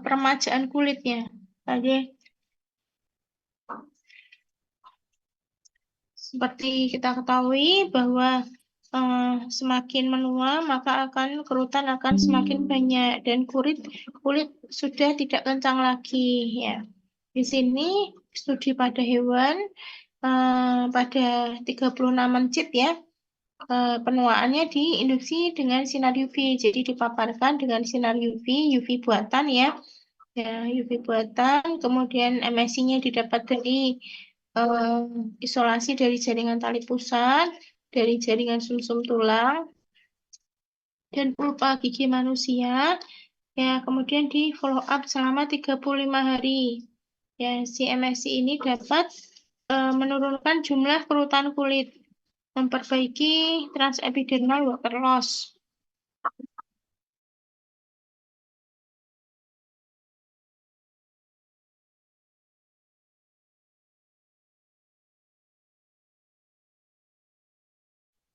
peremajaan kulitnya. Tadi seperti kita ketahui bahwa semakin menua maka kerutan akan semakin banyak dan kulit sudah tidak kencang lagi, ya. Di sini studi pada hewan pada 36 mencit, ya, penuaannya diinduksi dengan sinar UV, jadi dipaparkan dengan sinar UV buatan, ya, UV buatan. Kemudian MSC-nya didapat dari isolasi dari jaringan tali pusat, dari jaringan sumsum tulang, dan pulpa gigi manusia. Ya, kemudian di follow up selama 35 hari. Ya, si MSI ini dapat menurunkan jumlah kerutan kulit, memperbaiki transepidermal water loss.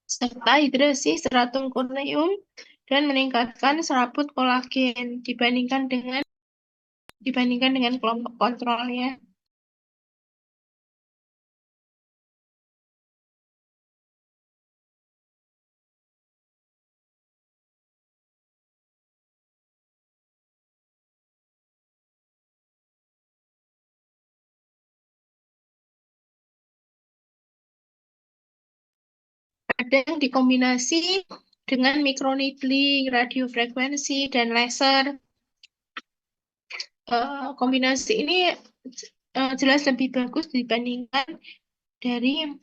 Serta hidrasi stratum corneum dan meningkatkan serabut kolagen dibandingkan dengan kelompok kontrol ya. Ada yang dikombinasi dengan microneedling, radiofrekuensi, dan laser. Kombinasi ini jelas lebih bagus dibandingkan dari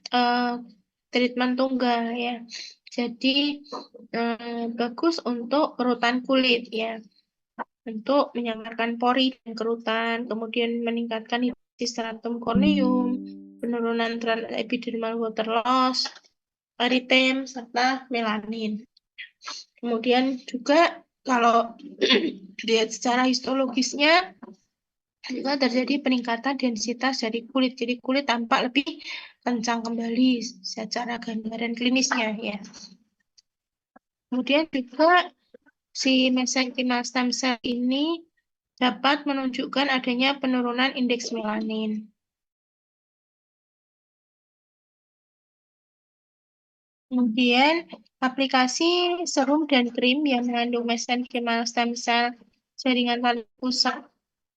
treatment tunggal ya. Jadi bagus untuk kerutan kulit ya, untuk menyamarkan pori dan kerutan, kemudian meningkatkan stratum corneum, penurunan transepidermal water loss, eritem, serta melanin. Kemudian juga kalau dilihat secara histologisnya juga terjadi peningkatan densitas dari kulit. Jadi kulit tampak lebih kencang kembali secara gambaran klinisnya ya. Kemudian juga si mesenchymal stem cell ini dapat menunjukkan adanya penurunan indeks melanin. Kemudian aplikasi serum dan krim yang mengandung mesenchymal stem cell jaringan tali pusat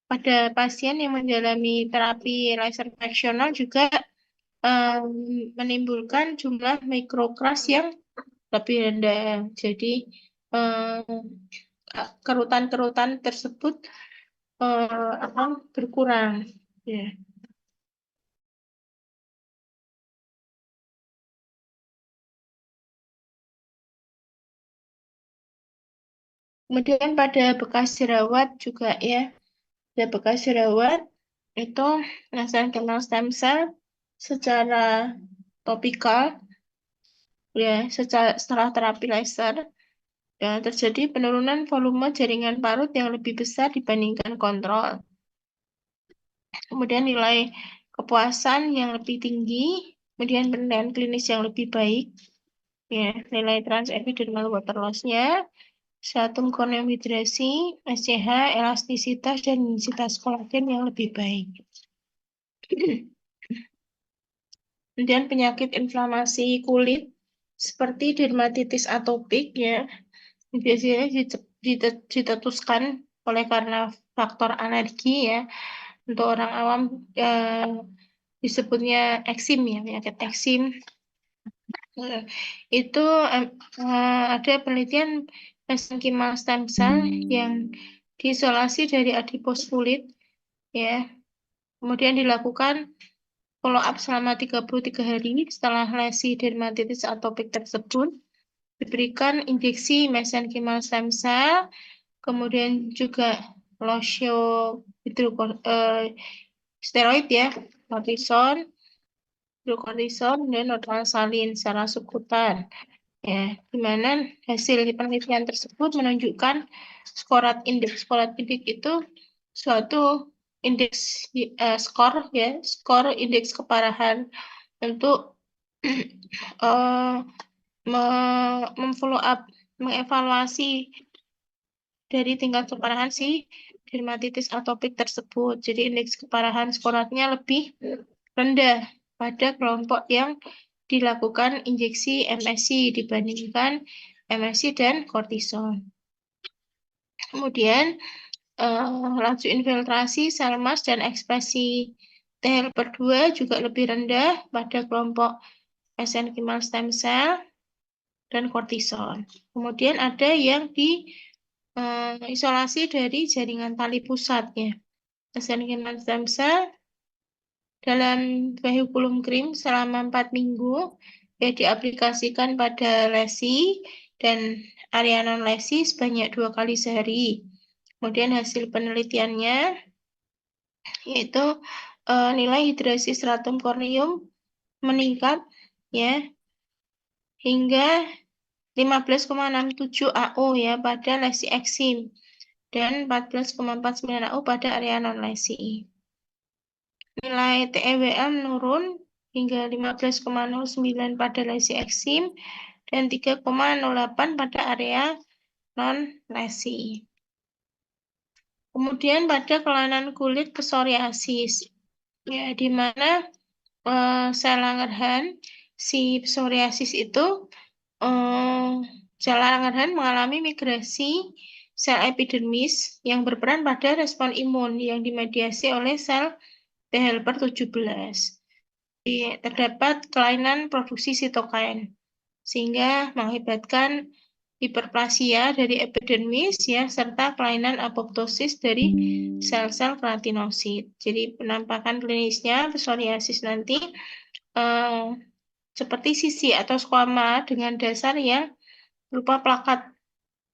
pada pasien yang menjalani terapi laser fraksional juga menimbulkan jumlah mikrokras yang lebih rendah. Jadi kerutan-kerutan tersebut akan berkurang. Ya. Kemudian pada bekas jerawat juga ya, pada bekas jerawat itu mesenchymal stem cell secara topikal ya, setelah terapi laser ya, terjadi penurunan volume jaringan parut yang lebih besar dibandingkan kontrol. Kemudian nilai kepuasan yang lebih tinggi, kemudian penilaian klinis yang lebih baik, ya, nilai transepidermal water loss-nya, stratum corneum hidrasi, SCH, elastisitas, dan densitas kolagen yang lebih baik. Kemudian penyakit inflamasi kulit seperti dermatitis atopik ya, biasanya ditetuskan oleh karena faktor alergi ya. Untuk orang awam disebutnya eksim ya, penyakit eksim. Itu ada penelitian mesenchymal stem cell yang diisolasi dari adipos kulit ya. Kemudian dilakukan follow up selama 33 hari setelah lesi dermatitis atopik tersebut. Diberikan injeksi mesenchymal stem cell, kemudian juga losio steroid ya, cortison, glucortison, dan salin secara subkutan. Ya, di mana hasil penelitian tersebut menunjukkan indeks itu suatu indeks skor indeks keparahan untuk memfollow up, mengevaluasi dari tingkat keparahan si dermatitis atopik tersebut. Jadi indeks keparahan skoratnya lebih rendah pada kelompok yang dilakukan injeksi MSC dibandingkan MSC dan kortison. Kemudian laju infiltrasi sel emas dan ekspresi T helper 2 juga lebih rendah pada kelompok mesenchymal stem cell dan kortison. Kemudian ada yang isolasi dari jaringan tali pusat ya. Mesenchymal stem cell dalam vehiculum cream selama 4 minggu, ya diaplikasikan pada lesi dan area non-lesi sebanyak 2 kali sehari. Kemudian hasil penelitiannya yaitu nilai hidrasi stratum corneum meningkat ya hingga 15,67 AU ya pada lesi eksim dan 14,49 AU pada area non-lesi. Nilai TEWL menurun hingga 15,09 pada lesi eksim dan 3,08 pada area non-lesi. Kemudian pada kelainan kulit psoriasis, ya di mana sel Langerhans si psoriasis itu sel Langerhans mengalami migrasi sel epidermis yang berperan pada respon imun yang dimediasi oleh sel T helper 17. Terdapat kelainan produksi sitokin sehingga mengakibatkan hiperplasia dari epidermis ya serta kelainan apoptosis dari sel-sel keratinosit. Jadi penampakan klinisnya psoriasis nanti seperti sisi atau squama dengan dasar yang berupa plakat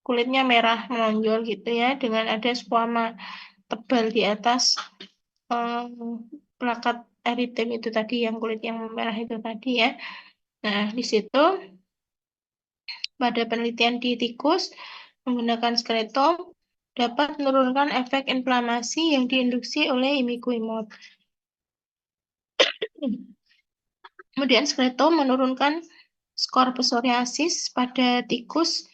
kulitnya merah menonjol gitu ya dengan ada squama tebal di atas plakat eritem itu tadi yang kulit yang merah itu tadi ya. Nah, di situ pada penelitian di tikus menggunakan skletom dapat menurunkan efek inflamasi yang diinduksi oleh imiquimod. Kemudian skletom menurunkan skor psoriasis pada tikus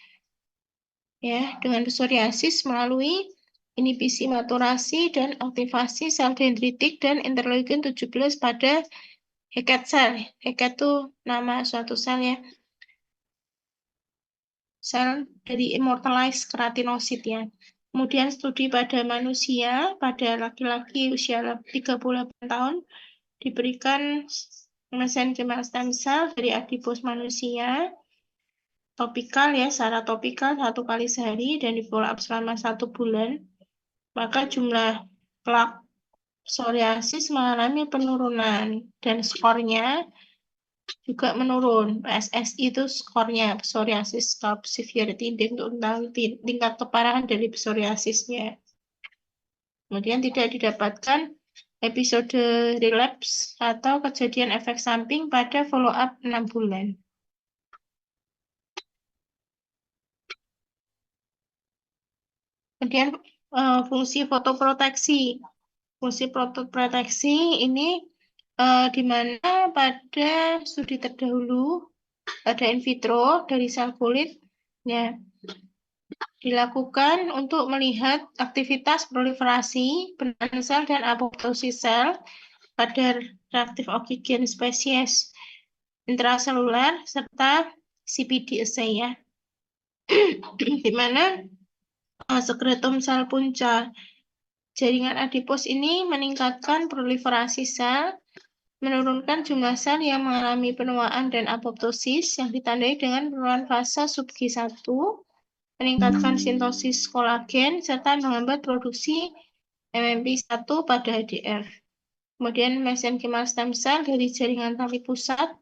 ya dengan psoriasis melalui inhibisi maturasi dan aktivasi sel dendritik dan interleukin 17 pada Hackett cell. Hackett itu nama suatu sel ya. Sel dari immortalized keratinosit ya. Kemudian studi pada manusia, pada laki-laki usia 38 tahun, diberikan mesenchymal stem cell dari adipos manusia, topikal ya, secara topikal 1 kali sehari dan di follow up selama 1 bulan. Maka jumlah plak psoriasis mengalami penurunan dan skornya juga menurun. PSSI itu skornya psoriasis scalp severity index untuk tingkat keparahan dari psoriasisnya. Kemudian tidak didapatkan episode relapse atau kejadian efek samping pada follow up 6 bulan. Kemudian fungsi fotoproteksi. Fungsi fotoproteksi ini di mana pada studi terdahulu pada in vitro dari sel kulit ya dilakukan untuk melihat aktivitas proliferasi penahan sel dan apoptosis sel pada reaktif oksigen spesies intraseluler serta CPD assay ya di mana sekretum sel punca jaringan adipos ini meningkatkan proliferasi sel, menurunkan jumlah sel yang mengalami penuaan dan apoptosis yang ditandai dengan penurunan fase sub G1, meningkatkan sintesis kolagen, serta menghambat produksi MMP1 pada HDR. Kemudian mesenchymal stem cell dari jaringan tali pusat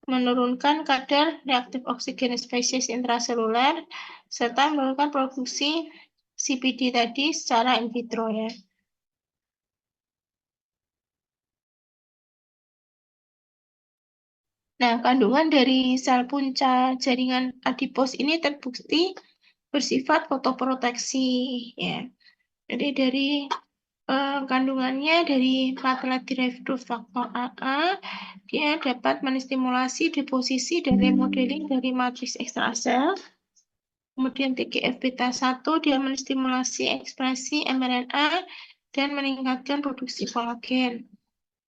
menurunkan kadar reaktif oksigen spesies intraseluler, serta menurunkan produksi CPD tadi secara in vitro ya. Nah, kandungan dari sel punca jaringan adipos ini terbukti bersifat fotoproteksi ya. Jadi dari kandungannya dari platelet derived growth factor AA dia dapat menstimulasi deposisi dan remodeling dari matriks ekstrasel. Kemudian TGF-beta1 dia menstimulasi ekspresi mRNA dan meningkatkan produksi kolagen.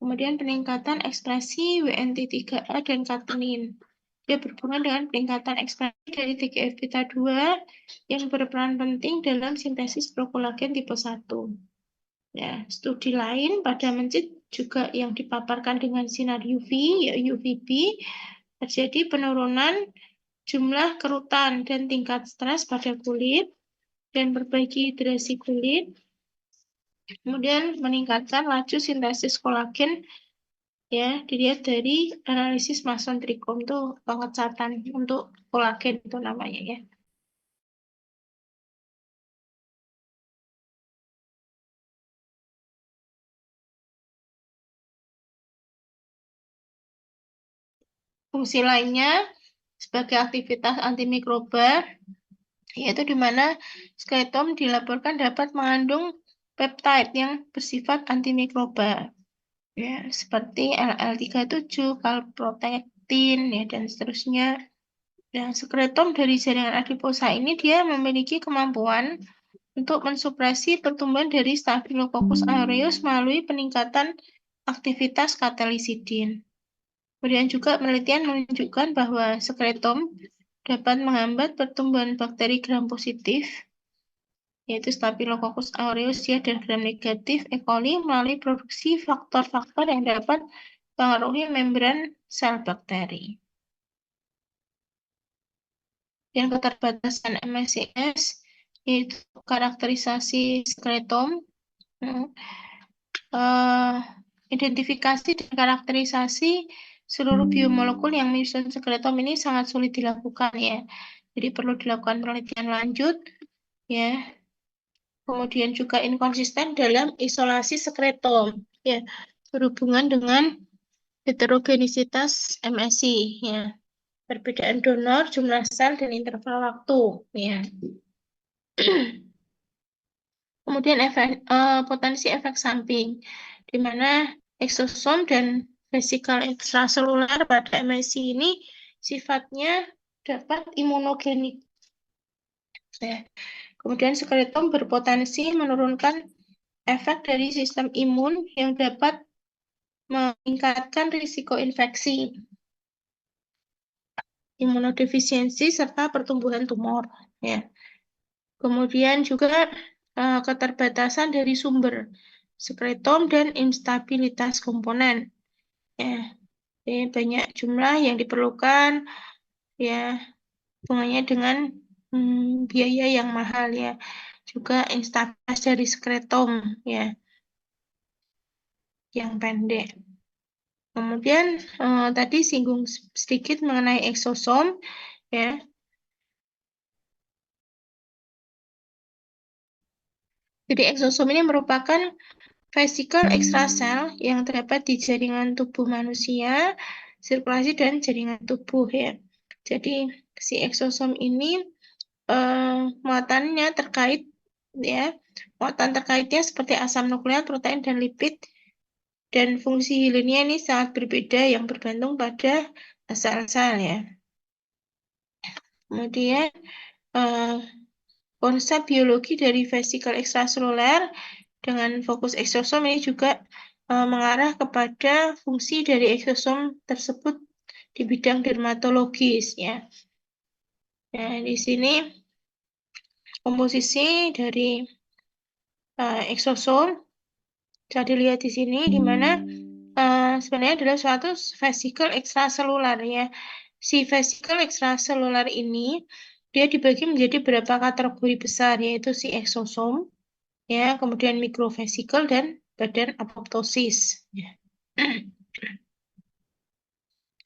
Kemudian peningkatan ekspresi WNT3A dan katenin. Dia berhubungan dengan peningkatan ekspresi dari TGF-beta2 yang berperan penting dalam sintesis prokolagen tipe 1. Ya, studi lain pada mencit juga yang dipaparkan dengan sinar UV, ya UVB, terjadi penurunan jumlah kerutan dan tingkat stres pada kulit dan perbaiki hidrasi kulit Kemudian meningkatkan laju sintesis kolagen, ya, dilihat dari analisis Mason trichome tuh pengecatan untuk kolagen itu namanya ya. Fungsi lainnya sebagai aktivitas antimikroba, yaitu di mana skeleton dilaporkan dapat mengandung peptide yang bersifat antimikroba, ya, seperti LL37, calprotectin, ya, dan seterusnya. Dan skeleton dari jaringan adiposa ini dia memiliki kemampuan untuk mensupresi pertumbuhan dari Staphylococcus aureus melalui peningkatan aktivitas katalisidin. Kemudian juga penelitian menunjukkan bahwa skeleton dapat menghambat pertumbuhan bakteri gram positif, yaitu Staphylococcus aureus ya, dan gram negatif E. coli melalui produksi faktor-faktor yang dapat mengaruhi membran sel bakteri. Dan keterbatasan MSCS, yaitu karakterisasi skeleton, identifikasi dan karakterisasi seluruh biomolekul yang menyusun skeleton ini sangat sulit dilakukan ya. Jadi perlu dilakukan penelitian lanjut ya. Kemudian juga inkonsisten dalam isolasi skeleton ya, berhubungan dengan heterogenisitas MSC ya. Perbedaan donor, jumlah sel, dan interval waktu ya. Kemudian potensi efek samping, di mana eksosom dan vesikel ekstraseluler pada MSC ini sifatnya dapat imunogenik. Ya. Kemudian skeleton berpotensi menurunkan efek dari sistem imun yang dapat meningkatkan risiko infeksi, imunodefisiensi, serta pertumbuhan tumor. Ya. Kemudian juga keterbatasan dari sumber skeleton dan instabilitas komponen. Ya, jadi banyak jumlah yang diperlukan, ya, hubungannya dengan biaya yang mahal ya. Juga instabilitas dari skeleton ya, yang pendek. Kemudian tadi singgung sedikit mengenai eksosom ya. Jadi eksosom ini merupakan vesikel ekstrasel yang terdapat di jaringan tubuh manusia, sirkulasi dan jaringan tubuh ya. Jadi si eksosom ini muatannya terkait ya, muatan terkaitnya seperti asam nukleat, protein dan lipid, dan fungsi hilinnya ini sangat berbeda yang bergantung pada asal-asal ya. Kemudian konsep biologi dari vesikel ekstraseluler dengan fokus eksosom ini juga mengarah kepada fungsi dari eksosom tersebut di bidang dermatologis ya. Nah, di sini komposisi dari eksosom bisa dilihat di sini, di mana sebenarnya adalah suatu vesikel ekstraseluler ya. Si vesikel ekstraseluler ini dia dibagi menjadi beberapa kategori besar, yaitu si eksosom, ya, kemudian mikrovesikel dan badan apoptosis. Ya.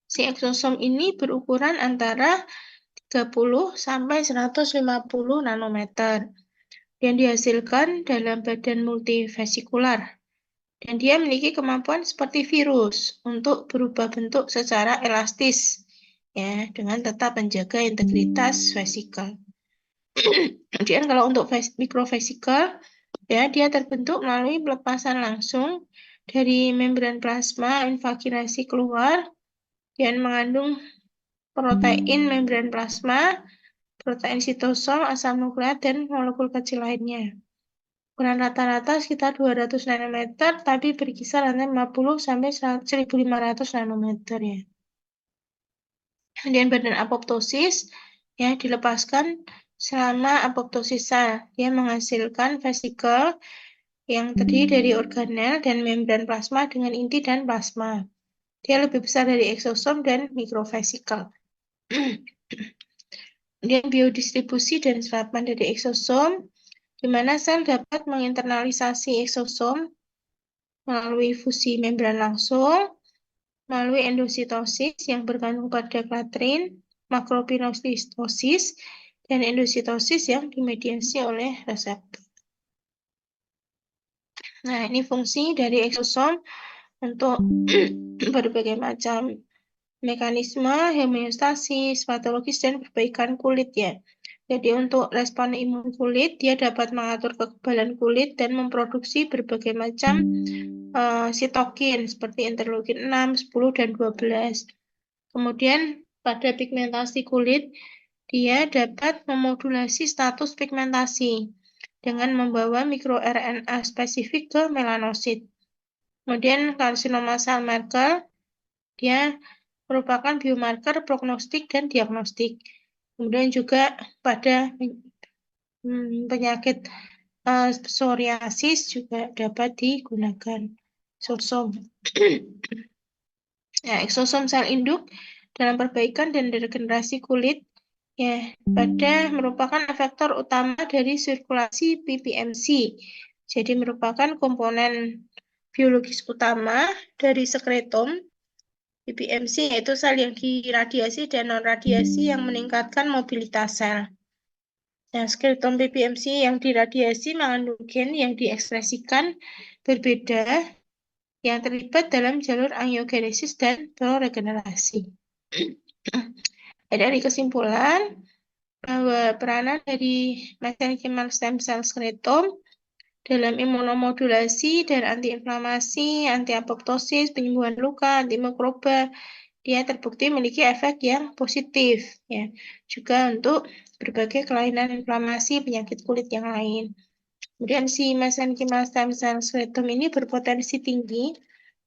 Si eksosom ini berukuran antara 30 sampai 150 nanometer yang dihasilkan dalam badan multivesikular. Dan dia memiliki kemampuan seperti virus untuk berubah bentuk secara elastis ya, dengan tetap menjaga integritas vesikel. Kemudian kalau untuk mikrovesikel ya, dia terbentuk melalui pelepasan langsung dari membran plasma invaginasi keluar dan mengandung protein membran plasma, protein sitosom, asam nukleat, dan molekul kecil lainnya. Ukuran rata-rata sekitar 200 nanometer, tapi berkisar antara 50 sampai 1500 nanometer ya. Kemudian badan apoptosis ya dilepaskan selama apoptosis sel. Dia menghasilkan vesikel yang terdiri dari organel dan membran plasma dengan inti dan plasma. Dia lebih besar dari eksosom dan mikrovesikel. Kemudian biodistribusi dan serapan dari eksosom di mana sel dapat menginternalisasi eksosom melalui fusi membran langsung, melalui endositosis yang bergantung pada klatrin, makropinocytosis, dan endositosis yang dimediasi oleh reseptor. Nah, ini fungsi dari eksosom untuk berbagai macam mekanisme homeostasis, patologis, dan perbaikan kulit ya. Jadi untuk respon imun kulit, dia dapat mengatur kekebalan kulit dan memproduksi berbagai macam sitokin seperti interleukin 6, 10, dan 12. Kemudian pada pigmentasi kulit, dia dapat memodulasi status pigmentasi dengan membawa mikroRNA spesifik ke melanosit. Kemudian karsinoma sel Merkel, dia merupakan biomarker prognostik dan diagnostik. Kemudian juga pada penyakit psoriasis juga dapat digunakan eksosom. Ya, eksosom sel induk dalam perbaikan dan regenerasi kulit ya merupakan efektor utama dari sirkulasi PPMC. Jadi merupakan komponen biologis utama dari sekretom PPMC, yaitu sel yang diradiasi dan non-radiasi yang meningkatkan mobilitas sel. Nah, skeleton PPMC yang diradiasi mengandung gen yang diekspresikan berbeda yang terlibat dalam jalur angiogenesis dan proregenerasi. Dari kesimpulan bahwa peranan dari mesenchymal stem cell skeleton dalam imunomodulasi dan antiinflamasi, anti-apoptosis, penyembuhan luka, antimikroba, dia terbukti memiliki efek yang positif ya. Juga untuk berbagai kelainan inflamasi penyakit kulit yang lain. Kemudian si mesenchymal stem cell skeleton ini berpotensi tinggi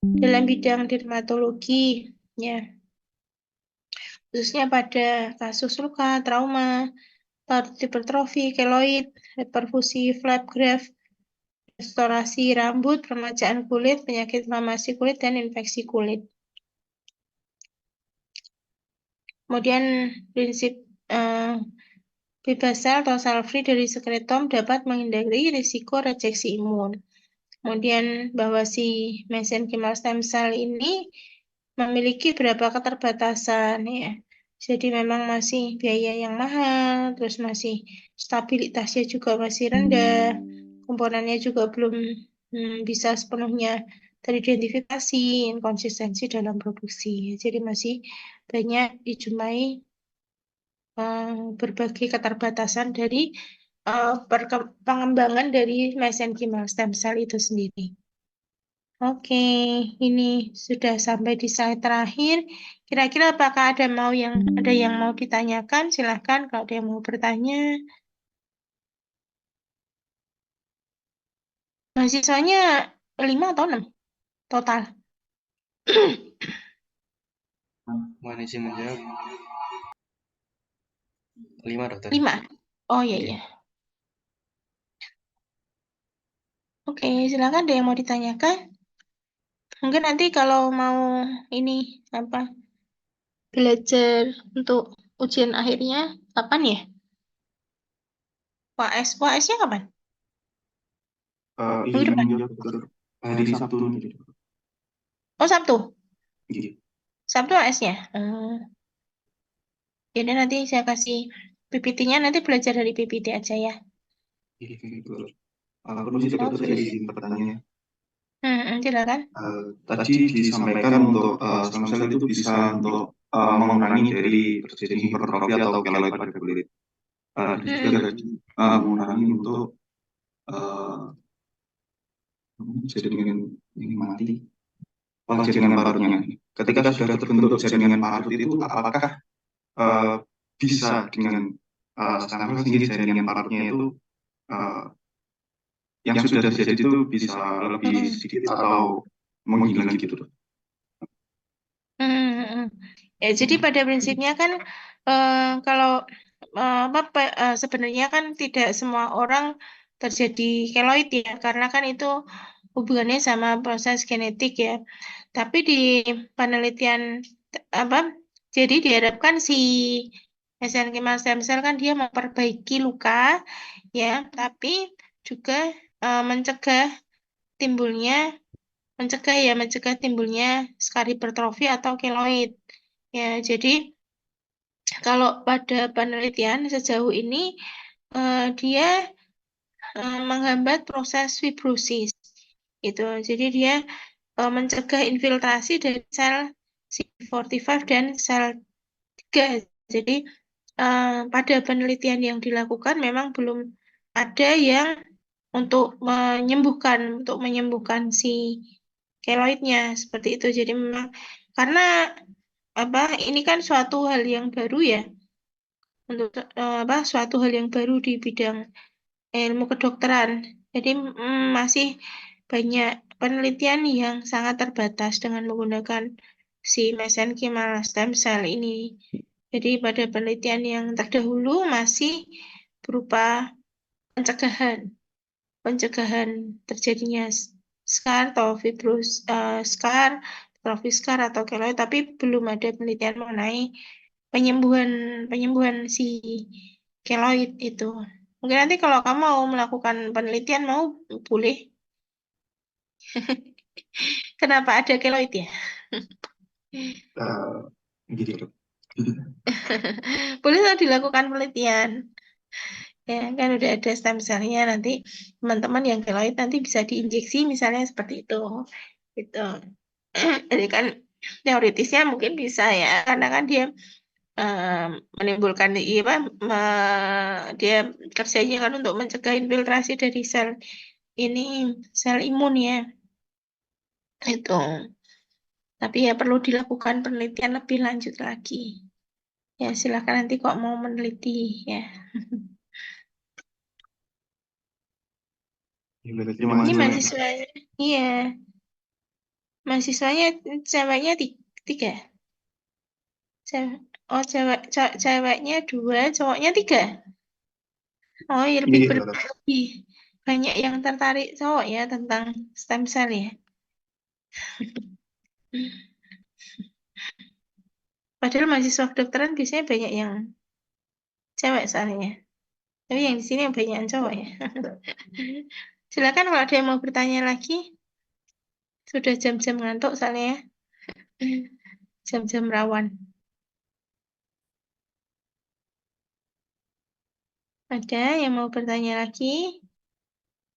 dalam bidang dermatologi ya. Khususnya pada kasus luka, trauma, hipertrofi, keloid, perfusi flap graft, restorasi rambut, peremajaan kulit, penyakit inflamasi kulit, dan infeksi kulit. Kemudian prinsip bebas sel atau cell free dari skeleton dapat menghindari risiko rejeksi imun. Kemudian bahwa si mesenchymal stem cell ini memiliki beberapa keterbatasan ya. Jadi memang masih biaya yang mahal, terus masih stabilitasnya juga masih rendah, komponennya juga belum bisa sepenuhnya teridentifikasi, inkonsistensi dalam produksi. Jadi masih banyak dijumpai berbagai keterbatasan dari pengembangan dari mesenchymal stem cell itu sendiri. Oke, ini sudah sampai di slide terakhir. Kira-kira apakah ada yang mau ditanyakan? Silahkan kalau ada yang mau bertanya. Mahasiswanya 5 atau 6 total? Mohon izin menjawab. 5, dokter. 5. Oh iya. Oke, silakan ada yang mau ditanyakan. Mungkin nanti kalau mau ini belajar untuk ujian akhirnya kapan ya? UAS-nya kapan? Izin menjawab, dokter. Hari Sabtu ini. Oh, Sabtu? Iya. Sabtu UAS-nya? Jadi nanti saya kasih PPT-nya, nanti belajar dari PPT aja ya. Iya, dokter. Permisi dokter, saya izin bertanya. Silakan. Tadi disampaikan untuk stem cell itu bisa untuk mengurangi dari terjadi hipertrofi atau keloid pada kulit. Juga tadi mengurangi untuk jaringan ini mati, jaringan parutnya. Ketika sudah terbentuk jaringan parut itu, apakah bisa dengan stem cell sendiri jaringan parutnya itu yang sudah terjadi itu bisa lebih sedikit atau menghilang gitu? Ya, jadi pada prinsipnya kan kalau sebenarnya kan tidak semua orang terjadi keloid ya, karena kan itu hubungannya sama proses genetik ya. Tapi di penelitian jadi diharapkan si mesenchymal stem cell kan dia memperbaiki luka ya, tapi juga mencegah timbulnya skar hipertrofi atau keloid. Ya, jadi kalau pada penelitian sejauh ini dia menghambat proses fibrosis. Gitu. Jadi dia mencegah infiltrasi dari sel CD45 dan sel 3. Jadi pada penelitian yang dilakukan memang belum ada yang untuk menyembuhkan si keloidnya seperti itu. Jadi memang karena ini kan suatu hal yang baru ya, untuk suatu hal yang baru di bidang ilmu kedokteran. Jadi masih banyak penelitian yang sangat terbatas dengan menggunakan si mesenchymal stem cell ini. Jadi pada penelitian yang terdahulu masih berupa pencegahan terjadinya scar atau scar, scar atau keloid, tapi belum ada penelitian mengenai penyembuhan si keloid itu. Mungkin nanti kalau kamu mau melakukan penelitian boleh. Kenapa ada keloid ya? Gitu. Boleh lah dilakukan penelitian. Ya, kan udah ada stem cell-nya, nanti teman-teman yang keloid nanti bisa diinjeksi misalnya seperti itu. Gitu. Jadi kan teoritisnya mungkin bisa ya, karena kan dia menimbulkan dia kerjanya kan untuk mencegah infiltrasi dari sel imun ya. Itu. Tapi ya perlu dilakukan penelitian lebih lanjut lagi. Ya, silakan nanti kok mau meneliti ya. Ini mahasiswanya. Iya. Mahasiswanya ceweknya tiga. Ceweknya 2, cowoknya 3. Oh, ya lebih banyak yang tertarik cowok ya tentang stem cell ya. Padahal mahasiswa kedokteran biasanya banyak yang cewek soalnya. Tapi yang di sini yang banyak yang cowok ya. Silakan kalau ada yang mau bertanya lagi. Sudah jam-jam ngantuk soalnya ya. Jam-jam rawan. Ada yang mau bertanya lagi?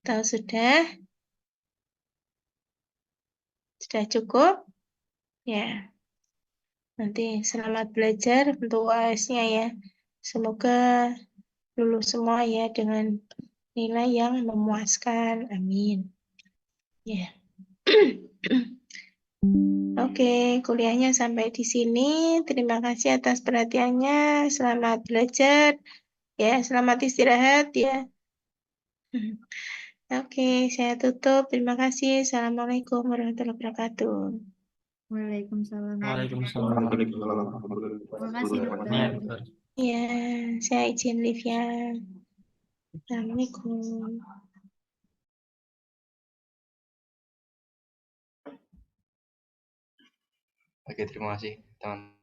Tahu sudah? Sudah cukup? Ya. Nanti selamat belajar untuk UAS-nya ya. Semoga lulus semua ya dengan nilai yang memuaskan. Amin. Ya. Oke, kuliahnya sampai di sini. Terima kasih atas perhatiannya. Selamat belajar. Ya, selamat istirahat ya. Oke, saya tutup. Terima kasih. Assalamualaikum warahmatullahi wabarakatuh. Waalaikumsalam. Waalaikumsalam. Terima kasih, dokter. Ya, dokter. Ya, saya izin live ya. Assalamualaikum. Oke, terima kasih teman.